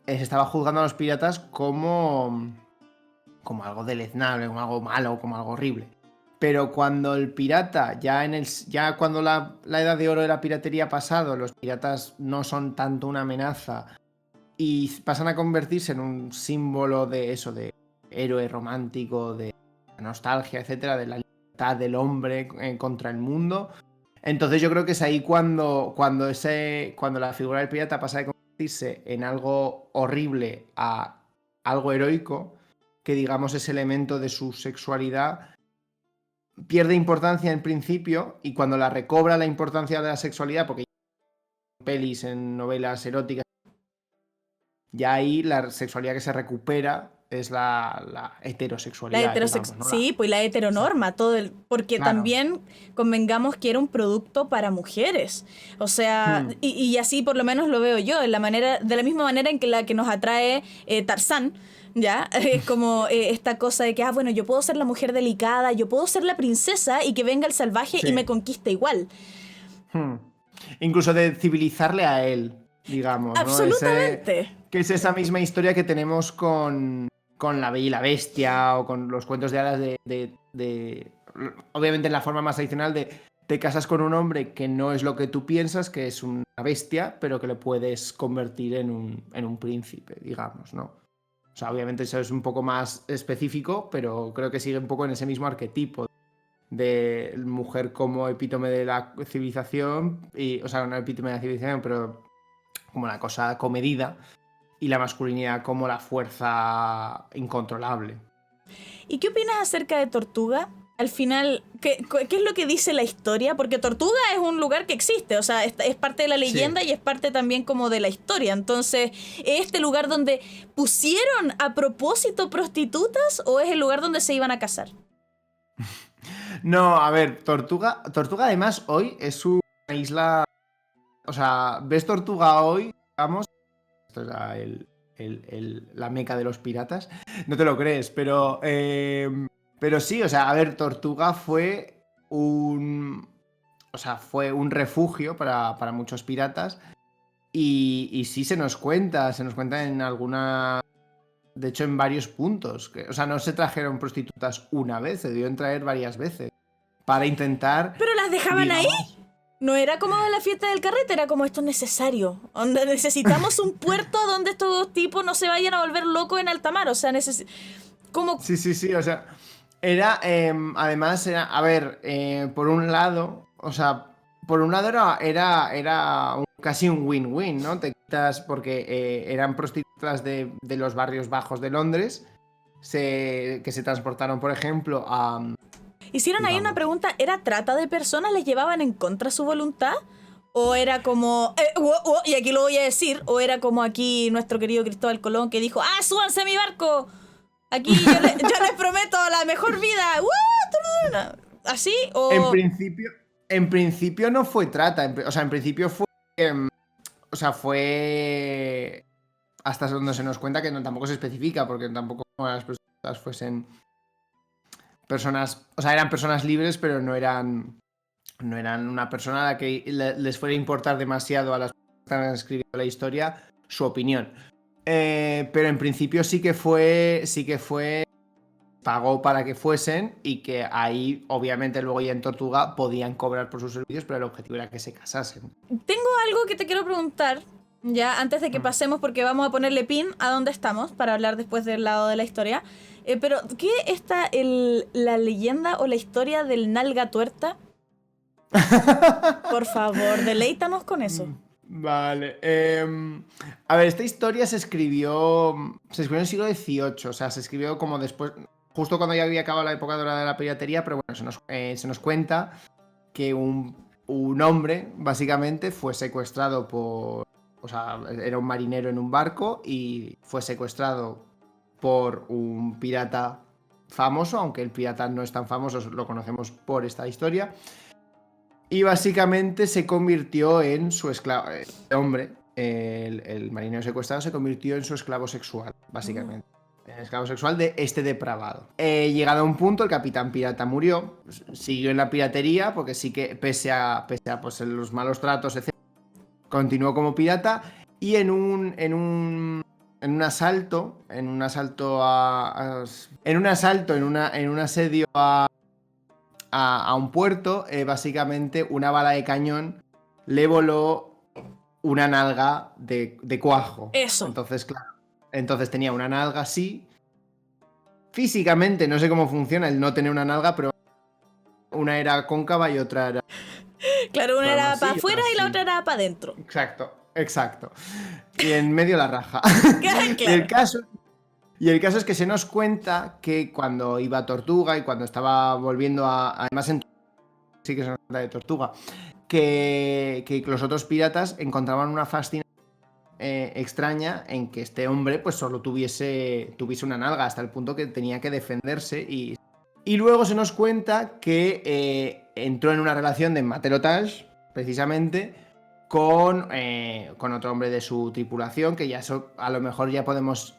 se estaba juzgando a los piratas como algo deleznable, como algo malo, como algo horrible. Pero cuando el pirata, ya cuando la edad de oro de la piratería ha pasado, los piratas no son tanto una amenaza y pasan a convertirse en un símbolo de eso, de héroe romántico, de nostalgia, etcétera, de la libertad del hombre contra el mundo. Entonces yo creo que es ahí cuando la figura del pirata pasa de convertirse en algo horrible a algo heroico, que digamos ese elemento de su sexualidad pierde importancia en principio, y cuando la recobra la importancia de la sexualidad, porque en pelis, en novelas eróticas, ya ahí la sexualidad que se recupera es la heterosexualidad. Digamos, ¿no? Sí, pues la heteronorma, porque claro, también convengamos que era un producto para mujeres. O sea, y así por lo menos lo veo yo, de la misma manera en que la que nos atrae Tarzán. ¿Ya? Es como esta cosa de que, bueno, yo puedo ser la mujer delicada, yo puedo ser la princesa y que venga el salvaje y me conquiste igual. Incluso de civilizarle a él, digamos. Absolutamente. Que es esa misma historia que tenemos con La Bella y la Bestia o con los cuentos de hadas de obviamente en la forma más tradicional de te casas con un hombre que no es lo que tú piensas, que es una bestia, pero que le puedes convertir en un príncipe, digamos, ¿no? O sea, obviamente eso es un poco más específico, pero creo que sigue un poco en ese mismo arquetipo de mujer como epítome de la civilización, o sea, no epítome de la civilización, pero como la cosa comedida, y la masculinidad como la fuerza incontrolable. ¿Y qué opinas acerca de Tortuga? Al final, ¿qué es lo que dice la historia? Porque Tortuga es un lugar que existe, o sea, es parte de la leyenda, sí, y es parte también como de la historia. Entonces, ¿es este lugar donde pusieron a propósito prostitutas o es el lugar donde se iban a casar? No, a ver, Tortuga además hoy es una isla... O sea, ves Tortuga hoy, digamos... Esto es la meca de los piratas. No te lo crees, pero sí, o sea, a ver, Tortuga fue un refugio para muchos piratas, Y sí se nos cuenta en alguna... De hecho, en varios puntos. O sea, no se trajeron prostitutas una vez, se debieron traer varias veces. Para intentar... Pero las dejaban ahí. No era como la fiesta del carrete, era como esto es necesario. Donde necesitamos un puerto donde estos tipos no se vayan a volver locos en alta mar. O sea, como... Sí, o sea... Era, además, era, a ver, por un lado, o sea, era casi un win-win, ¿no? Te quitas porque eran prostitutas de los barrios bajos de Londres, que se transportaron, por ejemplo, a... Hicieron ahí una pregunta, ¿era trata de personas? ¿Les llevaban en contra su voluntad? ¿O era como, y aquí lo voy a decir, o era como aquí nuestro querido Cristóbal Colón que dijo, ¡ah, súbanse a mi barco! Aquí yo les prometo la mejor vida. ¿Así? ¿O? En principio no fue trata, o sea, en principio fue... fue... Hasta donde se nos cuenta que tampoco se especifica, porque tampoco las personas fuesen... personas, o sea, eran personas libres, pero no eran una persona a la que les fuera a importar demasiado a las personas que están escribiendo la historia su opinión. Pero en principio sí que fue pagó para que fuesen y que ahí, obviamente, luego ya en Tortuga podían cobrar por sus servicios, pero el objetivo era que se casasen. Tengo algo que te quiero preguntar, ya, antes de que pasemos, porque vamos a ponerle pin a dónde estamos, para hablar después del lado de la historia. Pero, ¿qué está la leyenda o la historia del Nalga Tuerta? Por favor, deleítanos con eso. Vale. A ver, esta historia se escribió en el siglo XVIII, o sea, se escribió como después, justo cuando ya había acabado la época dorada de la piratería, pero bueno, se nos cuenta que un hombre, básicamente, fue secuestrado por... O sea, era un marinero en un barco y fue secuestrado por un pirata famoso, aunque el pirata no es tan famoso, lo conocemos por esta historia. Y básicamente se convirtió en su esclavo. El hombre, el marinero secuestrado, se convirtió en su esclavo sexual, básicamente. El esclavo sexual de este depravado. Llegado a un punto, el capitán pirata murió. Siguió en la piratería, porque sí que, pese a pues, los malos tratos, etc., continuó como pirata. Y en un asalto, en un asedio a un puerto, básicamente una bala de cañón le voló una nalga de cuajo. Eso. Entonces, claro, tenía una nalga así. Físicamente no sé cómo funciona el no tener una nalga, pero una era cóncava y otra era... Claro, una era para afuera y la otra era para adentro. Exacto. Y en medio la raja. Claro. Y el caso es que se nos cuenta que cuando iba a Tortuga y cuando estaba volviendo además sí que se nos cuenta de Tortuga, que los otros piratas encontraban una fascinación extraña en que este hombre pues solo tuviese una nalga, hasta el punto que tenía que defenderse. Y luego se nos cuenta que entró en una relación de matelotage, precisamente, con otro hombre de su tripulación, que ya eso a lo mejor ya podemos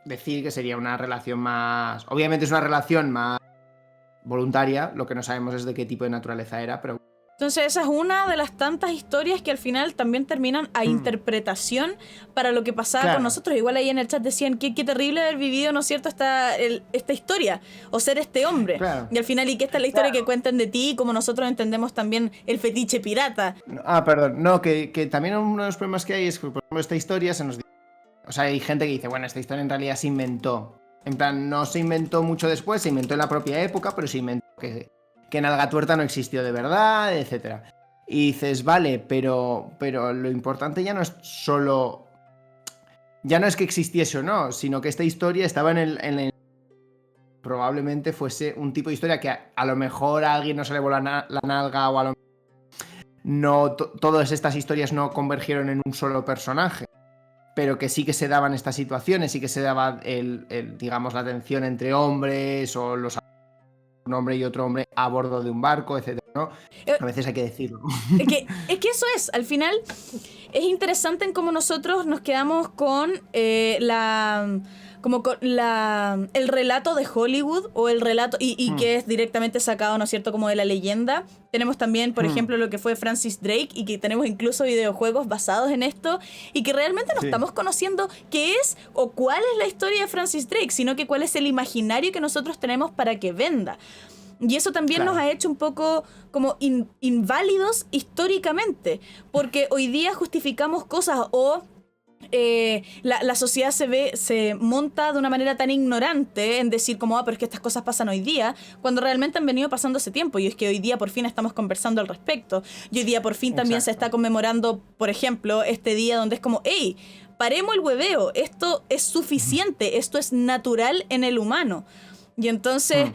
decir que sería una relación más... Obviamente es una relación más voluntaria, lo que no sabemos es de qué tipo de naturaleza era, pero... Entonces esa es una de las tantas historias que al final también terminan a interpretación para lo que pasaba con nosotros. Igual ahí en el chat decían qué terrible haber vivido, ¿no es cierto?, esta historia, o ser este hombre. Claro. Y al final, y que esta es la historia que cuentan de ti, como nosotros entendemos también el fetiche pirata. Perdón, no, que también uno de los problemas que hay es que, por ejemplo, esta historia se nos dice... O sea, hay gente que dice, bueno, esta historia en realidad se inventó. En plan, no se inventó mucho después, se inventó en la propia época, pero se inventó que Nalga Tuerta no existió de verdad, etc. Y dices, vale, pero lo importante ya no es solo... Ya no es que existiese o no, sino que esta historia estaba en el... Probablemente fuese un tipo de historia que a lo mejor a alguien no se le voló la nalga o a lo mejor... No, todas estas historias no convergieron en un solo personaje, pero que sí que se daban estas situaciones, sí que se daba digamos, la tensión entre hombres o un hombre y otro hombre a bordo de un barco, etcétera, ¿no? A veces hay que decirlo. Es que eso es, al final es interesante en cómo nosotros nos quedamos con como el relato de Hollywood o el relato, y que es directamente sacado, ¿no es cierto?, como de la leyenda. Tenemos también, por ejemplo, lo que fue Francis Drake, y que tenemos incluso videojuegos basados en esto, y que realmente no estamos conociendo qué es o cuál es la historia de Francis Drake, sino que cuál es el imaginario que nosotros tenemos para que venda. Y eso también nos ha hecho un poco como inválidos históricamente, porque hoy día justificamos cosas o la sociedad se monta de una manera tan ignorante en decir como, pero es que estas cosas pasan hoy día, cuando realmente han venido pasando hace tiempo, y es que hoy día por fin estamos conversando al respecto, y hoy día por fin también se está conmemorando, por ejemplo, este día donde es como, hey, paremos el hueveo, esto es suficiente, esto es natural en el humano. Y entonces,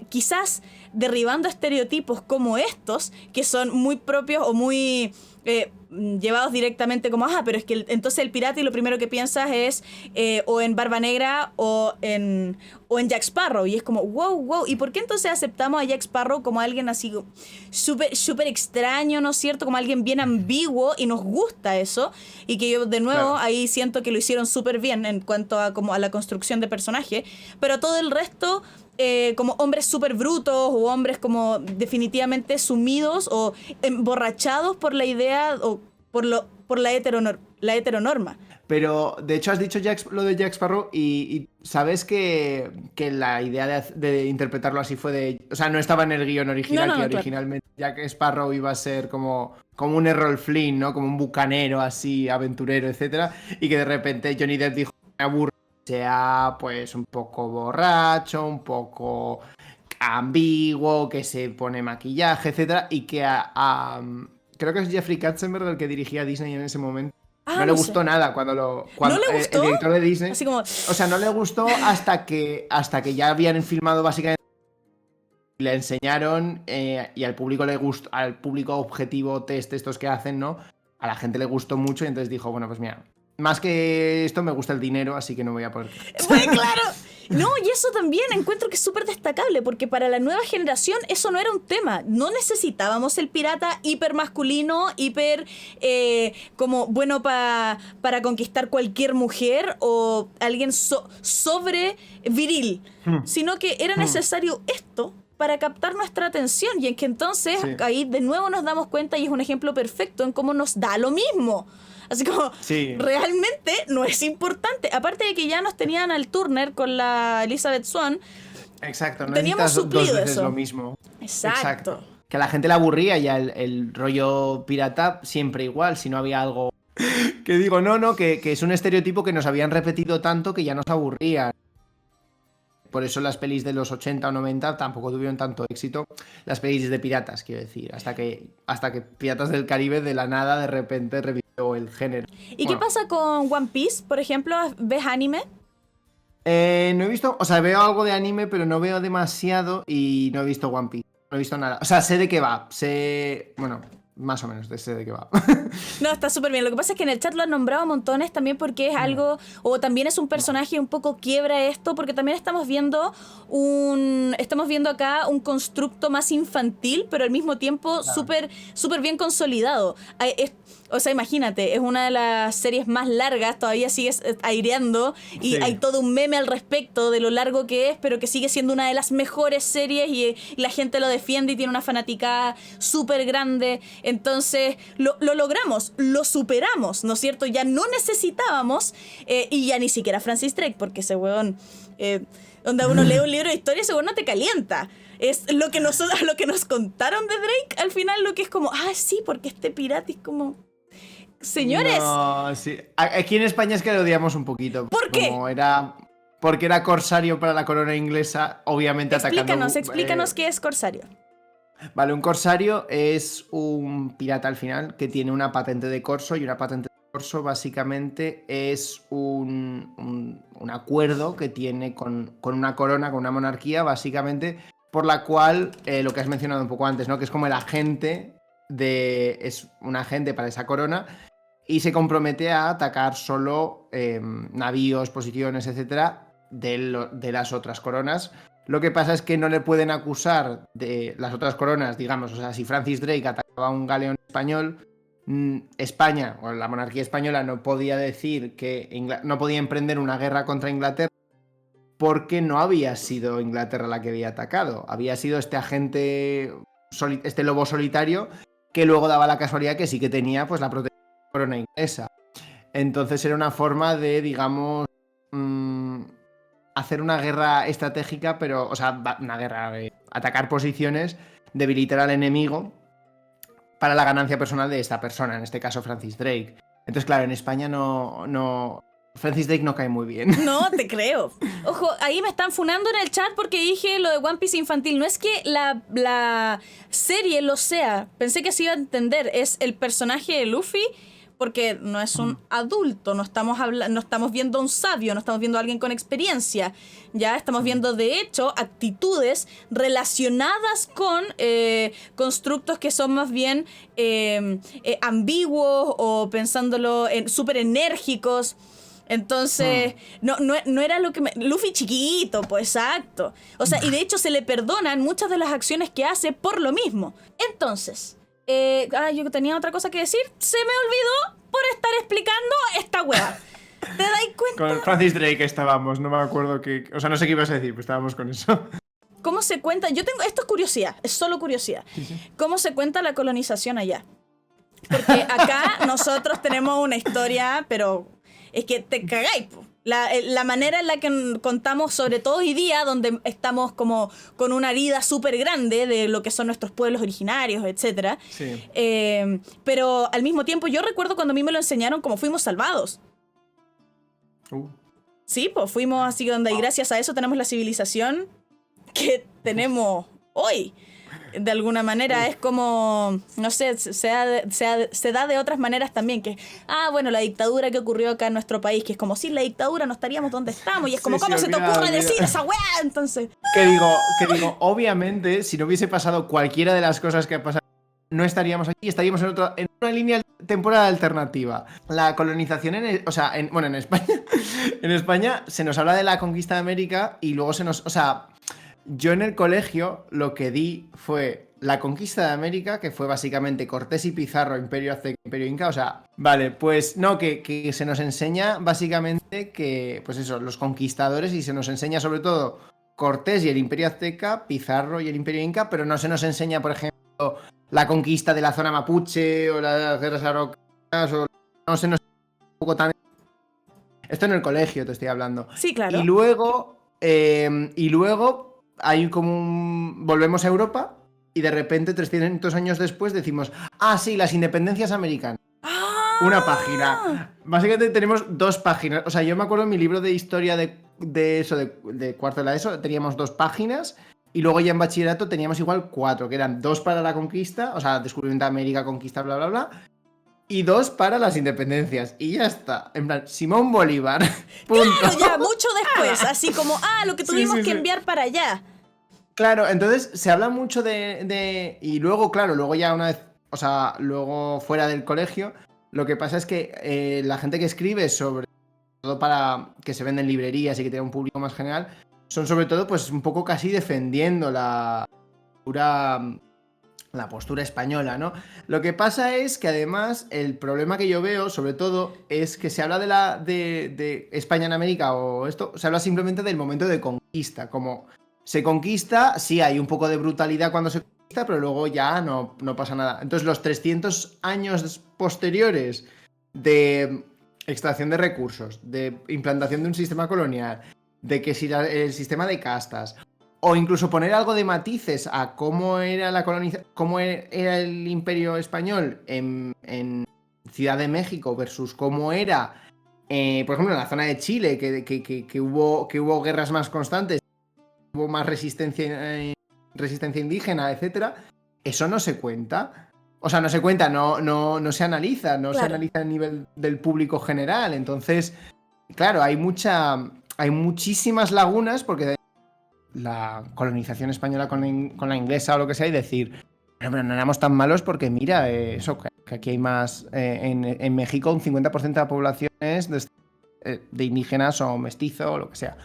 quizás derribando estereotipos como estos, que son muy propios o muy llevados directamente como, pero es que entonces el pirata y lo primero que piensas es o en Barba Negra o en Jack Sparrow. Y es como, wow, ¿y por qué entonces aceptamos a Jack Sparrow como alguien así súper extraño, ¿no es cierto? Como alguien bien ambiguo, y nos gusta eso. Y que yo de nuevo ahí siento que lo hicieron súper bien en cuanto a, como a la construcción de personaje, pero todo el resto como hombres súper brutos o hombres como definitivamente sumidos o emborrachados por la idea o por la heteronorma. Pero, de hecho, has dicho lo de Jack Sparrow y sabes que la idea de interpretarlo así fue de... O sea, no estaba en el guión original, que originalmente Jack Sparrow iba a ser como un Errol Flynn, ¿no? Como un bucanero así, aventurero, etcétera, y que de repente Johnny Depp dijo, me aburre, sea pues un poco borracho, un poco ambiguo, que se pone maquillaje, etcétera, y que creo que es Jeffrey Katzenberg el que dirigía Disney en ese momento. No le gustó nada cuando ¿No le gustó? El director de Disney. Así como... O sea, no le gustó hasta que ya habían filmado básicamente. Le enseñaron y al público le gustó, al público objetivo test estos que hacen, ¿no? A la gente le gustó mucho y entonces dijo, bueno, pues mira, más que esto me gusta el dinero, así que no voy a poder. Pues claro. No, y eso también encuentro que es súper destacable, porque para la nueva generación eso no era un tema. No necesitábamos el pirata hiper masculino, hiper como bueno para conquistar cualquier mujer o alguien sobre viril, sino que era necesario esto para captar nuestra atención, y en que entonces ahí de nuevo nos damos cuenta, y es un ejemplo perfecto en cómo nos da lo mismo. Así como, realmente no es importante. Aparte de que ya nos tenían al Turner con la Elizabeth Swann. Exacto, no teníamos suplido dos veces eso. Lo mismo. Exacto. Que a la gente le aburría ya el rollo pirata siempre igual, si no había algo... Que digo, no, que es un estereotipo que nos habían repetido tanto que ya nos aburría. Por eso las pelis de los 80 o 90 tampoco tuvieron tanto éxito. Las pelis de piratas, quiero decir. Hasta que Piratas del Caribe de la nada de repente revivió el género. ¿Y qué pasa con One Piece, por ejemplo? ¿Ves anime? No he visto... O sea, veo algo de anime, pero no veo demasiado y no he visto One Piece. No he visto nada. O sea, sé de qué va. Bueno, más o menos sé de qué va. No, está súper bien. Lo que pasa es que en el chat lo han nombrado montones también porque es algo, o también es un personaje un poco quiebra esto, porque también estamos viendo acá un constructo más infantil, pero al mismo tiempo súper bien consolidado. O sea, imagínate, es una de las series más largas, todavía sigues aireando, y hay todo un meme al respecto de lo largo que es, pero que sigue siendo una de las mejores series, y la gente lo defiende y tiene una fanaticada súper grande. Entonces, lo logramos, lo superamos, ¿no es cierto? Ya no necesitábamos, y ya ni siquiera Francis Drake, porque ese huevón, donde uno lee un libro de historia, ese huevón no te calienta. Es lo que nos contaron de Drake, al final lo que es como, sí, porque este pirata es como... Señores. No, sí. Aquí en España es que lo odiamos un poquito. ¿Por qué? Porque era corsario para la corona inglesa, obviamente atacando... Explícanos qué es corsario. Vale, un corsario es un pirata al final que tiene una patente de corso, y una patente de corso básicamente es un acuerdo que tiene con una corona, con una monarquía, básicamente, por la cual, lo que has mencionado un poco antes, ¿no? Que es como el agente es un agente para esa corona, y se compromete a atacar solo navíos, posiciones, etcétera, de las otras coronas. Lo que pasa es que no le pueden acusar de las otras coronas, digamos. O sea, si Francis Drake atacaba un galeón español, España, o la monarquía española, no podía decir que no podía emprender una guerra contra Inglaterra, porque no había sido Inglaterra la que había atacado. Había sido este agente, este lobo solitario, que luego daba la casualidad que sí que tenía pues la protección de la corona inglesa. Entonces era una forma de, digamos, hacer una guerra estratégica, pero, o sea, una guerra de atacar posiciones, debilitar al enemigo para la ganancia personal de esta persona, en este caso Francis Drake. Entonces, claro, en España no Francis Drake no cae muy bien. No, te creo. Ojo, ahí me están funando en el chat porque dije lo de One Piece infantil. No es que la serie lo sea. Pensé que se iba a entender. Es el personaje de Luffy, porque no es un adulto. No estamos viendo a un sabio, no estamos viendo a alguien con experiencia. Ya estamos viendo, de hecho, actitudes relacionadas con constructos que son más bien ambiguos o pensándolo súper enérgicos. Entonces, no era lo que Luffy chiquito, pues exacto. O sea, y de hecho se le perdonan muchas de las acciones que hace por lo mismo. Entonces, yo tenía otra cosa que decir. Se me olvidó por estar explicando esta wea. ¿Te dais cuenta? Con Francis Drake estábamos, no me acuerdo qué... O sea, no sé qué ibas a decir, pues estábamos con eso. ¿Cómo se cuenta? Esto es curiosidad, es solo curiosidad. Sí. ¿Cómo se cuenta la colonización allá? Porque acá nosotros tenemos una historia, pero... Es que te cagáis, po. La manera en la que contamos, sobre todo hoy día, donde estamos como con una herida súper grande de lo que son nuestros pueblos originarios, etc. Sí. Pero al mismo tiempo yo recuerdo cuando a mí me lo enseñaron como fuimos salvados. Sí, pues fuimos así donde y gracias a eso tenemos la civilización que tenemos hoy. De alguna manera es como, no sé, se da de otras maneras también, que, bueno, la dictadura que ocurrió acá en nuestro país, que es como, sin la dictadura no estaríamos donde estamos, y es como, ¿cómo se te ocurre decir esa weá? Entonces... Que digo, obviamente, si no hubiese pasado cualquiera de las cosas que ha pasado, no estaríamos aquí, estaríamos en una línea temporal alternativa. La colonización en España, en España se nos habla de la conquista de América y luego yo en el colegio lo que di fue la conquista de América, que fue básicamente Cortés y Pizarro, Imperio Azteca, Imperio Inca, vale, pues no, que se nos enseña básicamente que, pues eso, los conquistadores, y se nos enseña sobre todo Cortés y el Imperio Azteca, Pizarro y el Imperio Inca, pero no se nos enseña, por ejemplo, la conquista de la zona mapuche o las guerras araucanas, o no se nos enseña un poco tan... Esto en el colegio te estoy hablando. Sí, claro. Y luego hay como volvemos a Europa y de repente 300 años después decimos, sí, las independencias americanas. Una página. Básicamente tenemos 2 páginas. O sea, yo me acuerdo en mi libro de historia de cuarto de la ESO, teníamos 2 páginas y luego ya en bachillerato teníamos igual 4, que eran 2 para la conquista, o sea, descubrimiento de América, conquista, bla, bla, bla, y 2 para las independencias. Y ya está. En plan, Simón Bolívar. Punto. Claro, ya, mucho después. Así como, lo que tuvimos que enviar para allá. Claro, entonces se habla mucho y luego, claro, luego ya una vez, o sea, luego fuera del colegio, lo que pasa es que la gente que escribe sobre todo para que se venden librerías y que tenga un público más general, son sobre todo pues un poco casi defendiendo la postura española, ¿no? Lo que pasa es que además el problema que yo veo, sobre todo, es que se habla de España en América o esto, se habla simplemente del momento de conquista, como se conquista, sí hay un poco de brutalidad cuando se conquista, pero luego ya no pasa nada. Entonces los 300 años posteriores de extracción de recursos, de implantación de un sistema colonial, de que si el sistema de castas, o incluso poner algo de matices a cómo era la colonización, cómo era el imperio español en Ciudad de México versus cómo era, por ejemplo, en la zona de Chile, que hubo guerras más constantes, hubo más resistencia indígena, etcétera. Eso no se cuenta. O sea, no se cuenta, no se analiza, no se analiza a nivel del público general. Entonces, claro, hay muchísimas lagunas porque la colonización española con la inglesa o lo que sea, y decir, pero no éramos tan malos porque mira, eso, que aquí hay más... en México un 50% de la población es de indígenas o mestizo o lo que sea.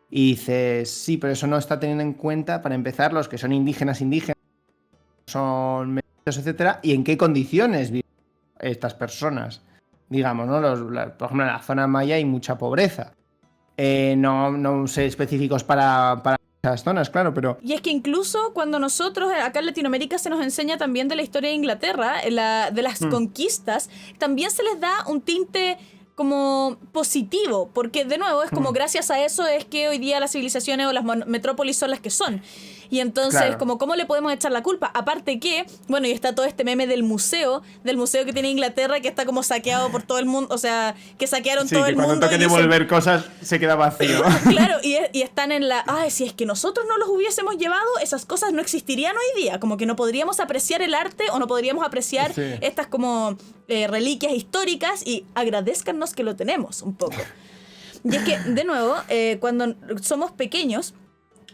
Y dices, sí, pero eso no está teniendo en cuenta, para empezar, los que son indígenas, son mestizos, etcétera, y en qué condiciones viven estas personas. Digamos, ¿no? Por ejemplo, en la zona maya hay mucha pobreza. No sé específicos para esas zonas, claro, pero... Y es que incluso cuando nosotros acá en Latinoamérica se nos enseña también de la historia de Inglaterra, de las conquistas, también se les da un tinte como positivo, porque de nuevo es como gracias a eso es que hoy día las civilizaciones o las metrópolis son las que son. Y entonces, Claro. como ¿cómo le podemos echar la culpa? Aparte que, bueno, y está todo este meme del museo que tiene Inglaterra, que está como saqueado por todo el mundo, o sea, que saquearon Sí, todo que el cuando mundo. toque Y dicen, devolver cosas se queda vacío. claro, y están en la... Ay, si es que nosotros no los hubiésemos llevado, esas cosas no existirían hoy día. Como que no podríamos apreciar el arte o no podríamos apreciar Sí. estas como reliquias históricas y agradezcanos que lo tenemos un poco. Y es que, de nuevo, cuando somos pequeños,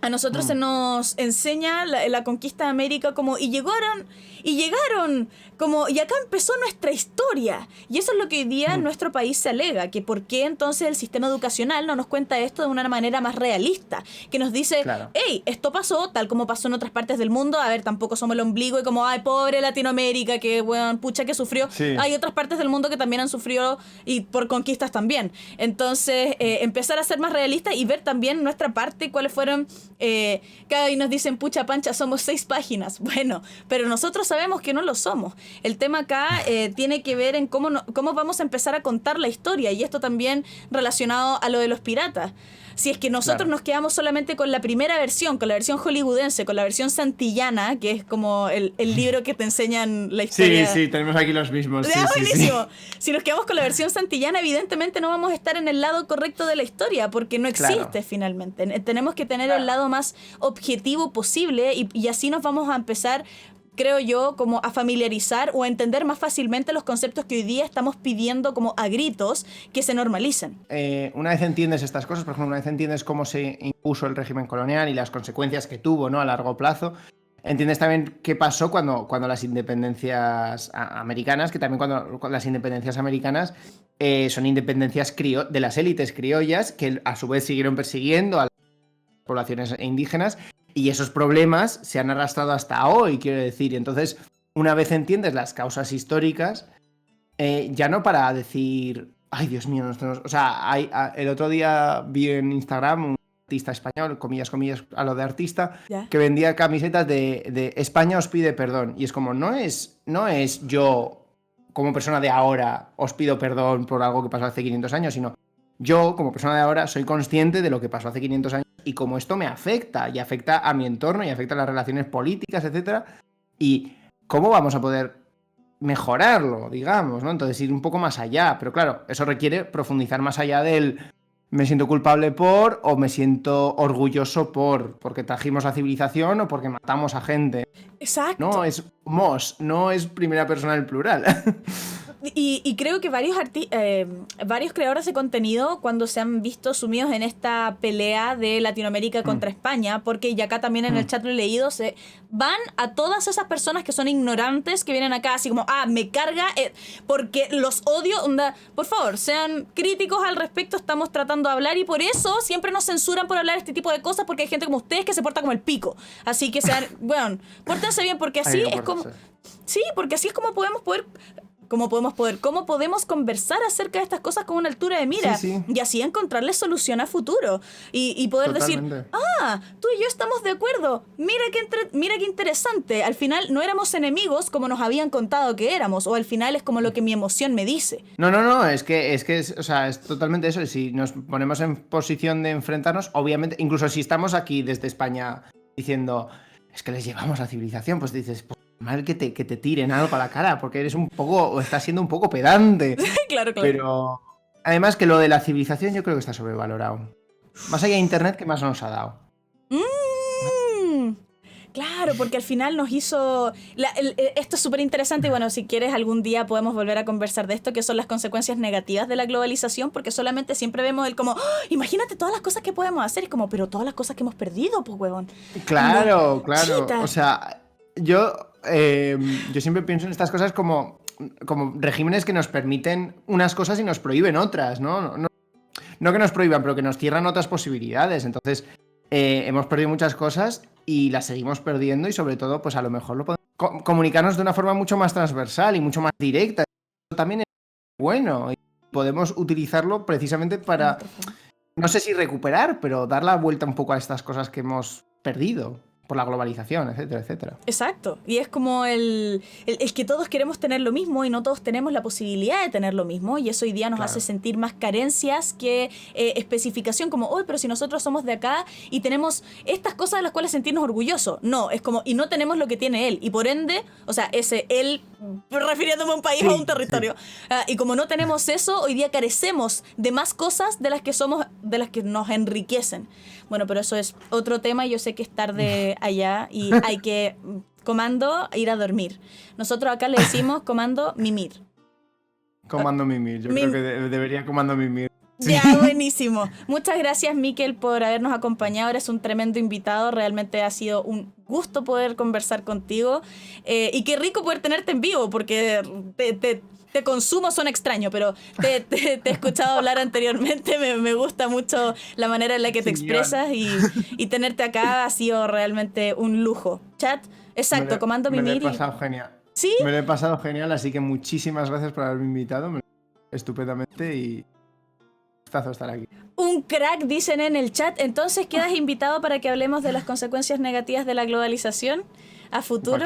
a nosotros se nos enseña la conquista de América como y llegaron como y acá empezó nuestra historia. Y eso es lo que hoy día en nuestro país se alega, que por qué entonces el sistema educacional no nos cuenta esto de una manera más realista, que nos dice, Claro. hey, esto pasó tal como pasó en otras partes del mundo, a ver, tampoco somos el ombligo y como, ay, pobre Latinoamérica, que bueno, pucha que sufrió. Sí. Hay otras partes del mundo que también han sufrido y por conquistas también. Entonces, empezar a ser más realista y ver también nuestra parte, cuáles fueron... cada vez nos dicen, pucha pancha, somos 6 páginas. Bueno, pero nosotros sabemos que no lo somos. El tema acá tiene que ver en cómo vamos a empezar a contar la historia, y esto también relacionado a lo de los piratas. Si es que nosotros Claro. nos quedamos solamente con la primera versión, con la versión hollywoodense, con la versión santillana, que es como el libro que te enseñan la Sí, historia... sí, tenemos aquí los mismos. Sí, Ah, sí, sí. buenísimo. Si nos quedamos con la versión santillana, evidentemente no vamos a estar en el lado correcto de la historia, porque no existe Claro. finalmente. Tenemos que tener el lado más objetivo posible y así nos vamos a empezar, creo yo, como a familiarizar o a entender más fácilmente los conceptos que hoy día estamos pidiendo como a gritos que se normalicen. Una vez entiendes estas cosas, por ejemplo, una vez entiendes cómo se impuso el régimen colonial y las consecuencias que tuvo, ¿no?, a largo plazo, entiendes también qué pasó cuando las independencias americanas, que también cuando las independencias americanas son independencias de las élites criollas, que a su vez siguieron persiguiendo a las poblaciones indígenas, y esos problemas se han arrastrado hasta hoy, quiero decir. Entonces, una vez entiendes las causas históricas, ya no para decir, ay, Dios mío, o sea, el otro día vi en Instagram un artista español, comillas, a lo de artista, ¿Ya? que vendía camisetas de España os pide perdón. Y es como, no es yo, como persona de ahora, os pido perdón por algo que pasó hace 500 años, sino yo, como persona de ahora, soy consciente de lo que pasó hace 500 años y cómo esto me afecta, y afecta a mi entorno, y afecta a las relaciones políticas, etcétera. Y cómo vamos a poder mejorarlo, digamos, ¿no? Entonces ir un poco más allá. Pero claro, eso requiere profundizar más allá del me siento culpable por o me siento orgulloso porque trajimos la civilización o porque matamos a gente. Exacto. No, es mos, no es primera persona del plural. Y creo que varios creadores de contenido, cuando se han visto sumidos en esta pelea de Latinoamérica contra España, porque y acá también en el chat lo he leído, se van a todas esas personas que son ignorantes, que vienen acá así como, me carga, porque los odio, onda, por favor, sean críticos al respecto, estamos tratando de hablar, y por eso siempre nos censuran por hablar este tipo de cosas, porque hay gente como ustedes que se porta como el pico. Así que sean, bueno, pórtense bien, porque así Ay, no es como... portarse. Sí, porque así es como cómo podemos conversar acerca de estas cosas con una altura de mira, Sí, sí. y así encontrarle solución a futuro y poder Totalmente. decir, tú y yo estamos de acuerdo, mira qué interesante, al final no éramos enemigos como nos habían contado que éramos, o al final es como lo que mi emoción me dice. No, es que o sea, es totalmente eso. Y si nos ponemos en posición de enfrentarnos, obviamente, incluso si estamos aquí desde España diciendo, es que les llevamos la civilización, pues dices, pues mal que te tiren algo a la cara, porque eres un poco, o estás siendo un poco pedante. Claro. Pero además que lo de la civilización yo creo que está sobrevalorado. Más allá de internet, ¿qué más nos ha dado? Claro, porque al final nos hizo... esto es súper interesante y bueno, si quieres algún día podemos volver a conversar de esto, que son las consecuencias negativas de la globalización, porque solamente siempre vemos el como, imagínate todas las cosas que podemos hacer, y como, pero todas las cosas que hemos perdido, pues huevón. Claro. Chita. O sea, yo siempre pienso en estas cosas como regímenes que nos permiten unas cosas y nos prohíben otras, ¿no? No que nos prohíban, pero que nos cierran otras posibilidades. Entonces, hemos perdido muchas cosas y las seguimos perdiendo, y sobre todo, pues a lo mejor lo podemos comunicarnos de una forma mucho más transversal y mucho más directa. Eso también es bueno y podemos utilizarlo precisamente para no sé si recuperar, pero dar la vuelta un poco a estas cosas que hemos perdido por la globalización, etcétera, etcétera. Exacto, y es como el que todos queremos tener lo mismo y no todos tenemos la posibilidad de tener lo mismo, y eso hoy día nos hace sentir más carencias que especificación, como, hoy pero si nosotros somos de acá y tenemos estas cosas de las cuales sentirnos orgullosos. No, es como, y no tenemos lo que tiene él, y por ende, o sea, ese él, refiriéndome a un país o a un territorio, y como no tenemos eso, hoy día carecemos de más cosas de las que somos, de las que nos enriquecen. Bueno, pero eso es otro tema y yo sé que es tarde allá y hay que, comando, ir a dormir. Nosotros acá le decimos comando mimir. Comando mimir, yo creo que debería comando mimir. Ya, buenísimo. Muchas gracias, Mikel, por habernos acompañado. Eres un tremendo invitado. Realmente ha sido un gusto poder conversar contigo. Y qué rico poder tenerte en vivo, porque te consumo, son extraño, pero te he escuchado hablar anteriormente. Me gusta mucho la manera en la que te expresas y tenerte acá ha sido realmente un lujo. Chat, exacto, comando mimir. Me lo he pasado genial. ¿Sí? Me lo he pasado genial, así que muchísimas gracias por haberme invitado. Me lo he pasado estupendamente y gustazo estar aquí. Un crack, dicen en el chat. Entonces quedas invitado para que hablemos de las consecuencias negativas de la globalización a futuro.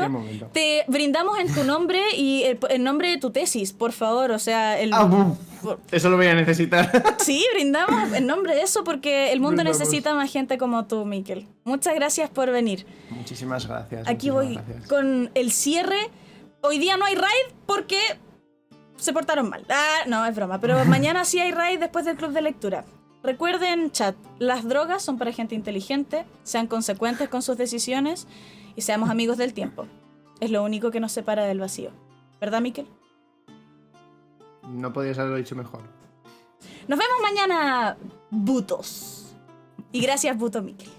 Te brindamos en tu nombre y en nombre de tu tesis, por favor. O sea, eso lo voy a necesitar. Sí, brindamos en nombre de eso porque el mundo necesita más gente como tú, Mikel. Muchas gracias por venir. Muchísimas gracias. Aquí voy con el cierre. Hoy día no hay raid porque se portaron mal. No, es broma. Pero mañana sí hay raid después del club de lectura. Recuerden, chat, las drogas son para gente inteligente, sean consecuentes con sus decisiones y seamos amigos del tiempo. Es lo único que nos separa del vacío. ¿Verdad, Mikel? No podías haberlo dicho mejor. Nos vemos mañana, butos. Y gracias, buto Mikel.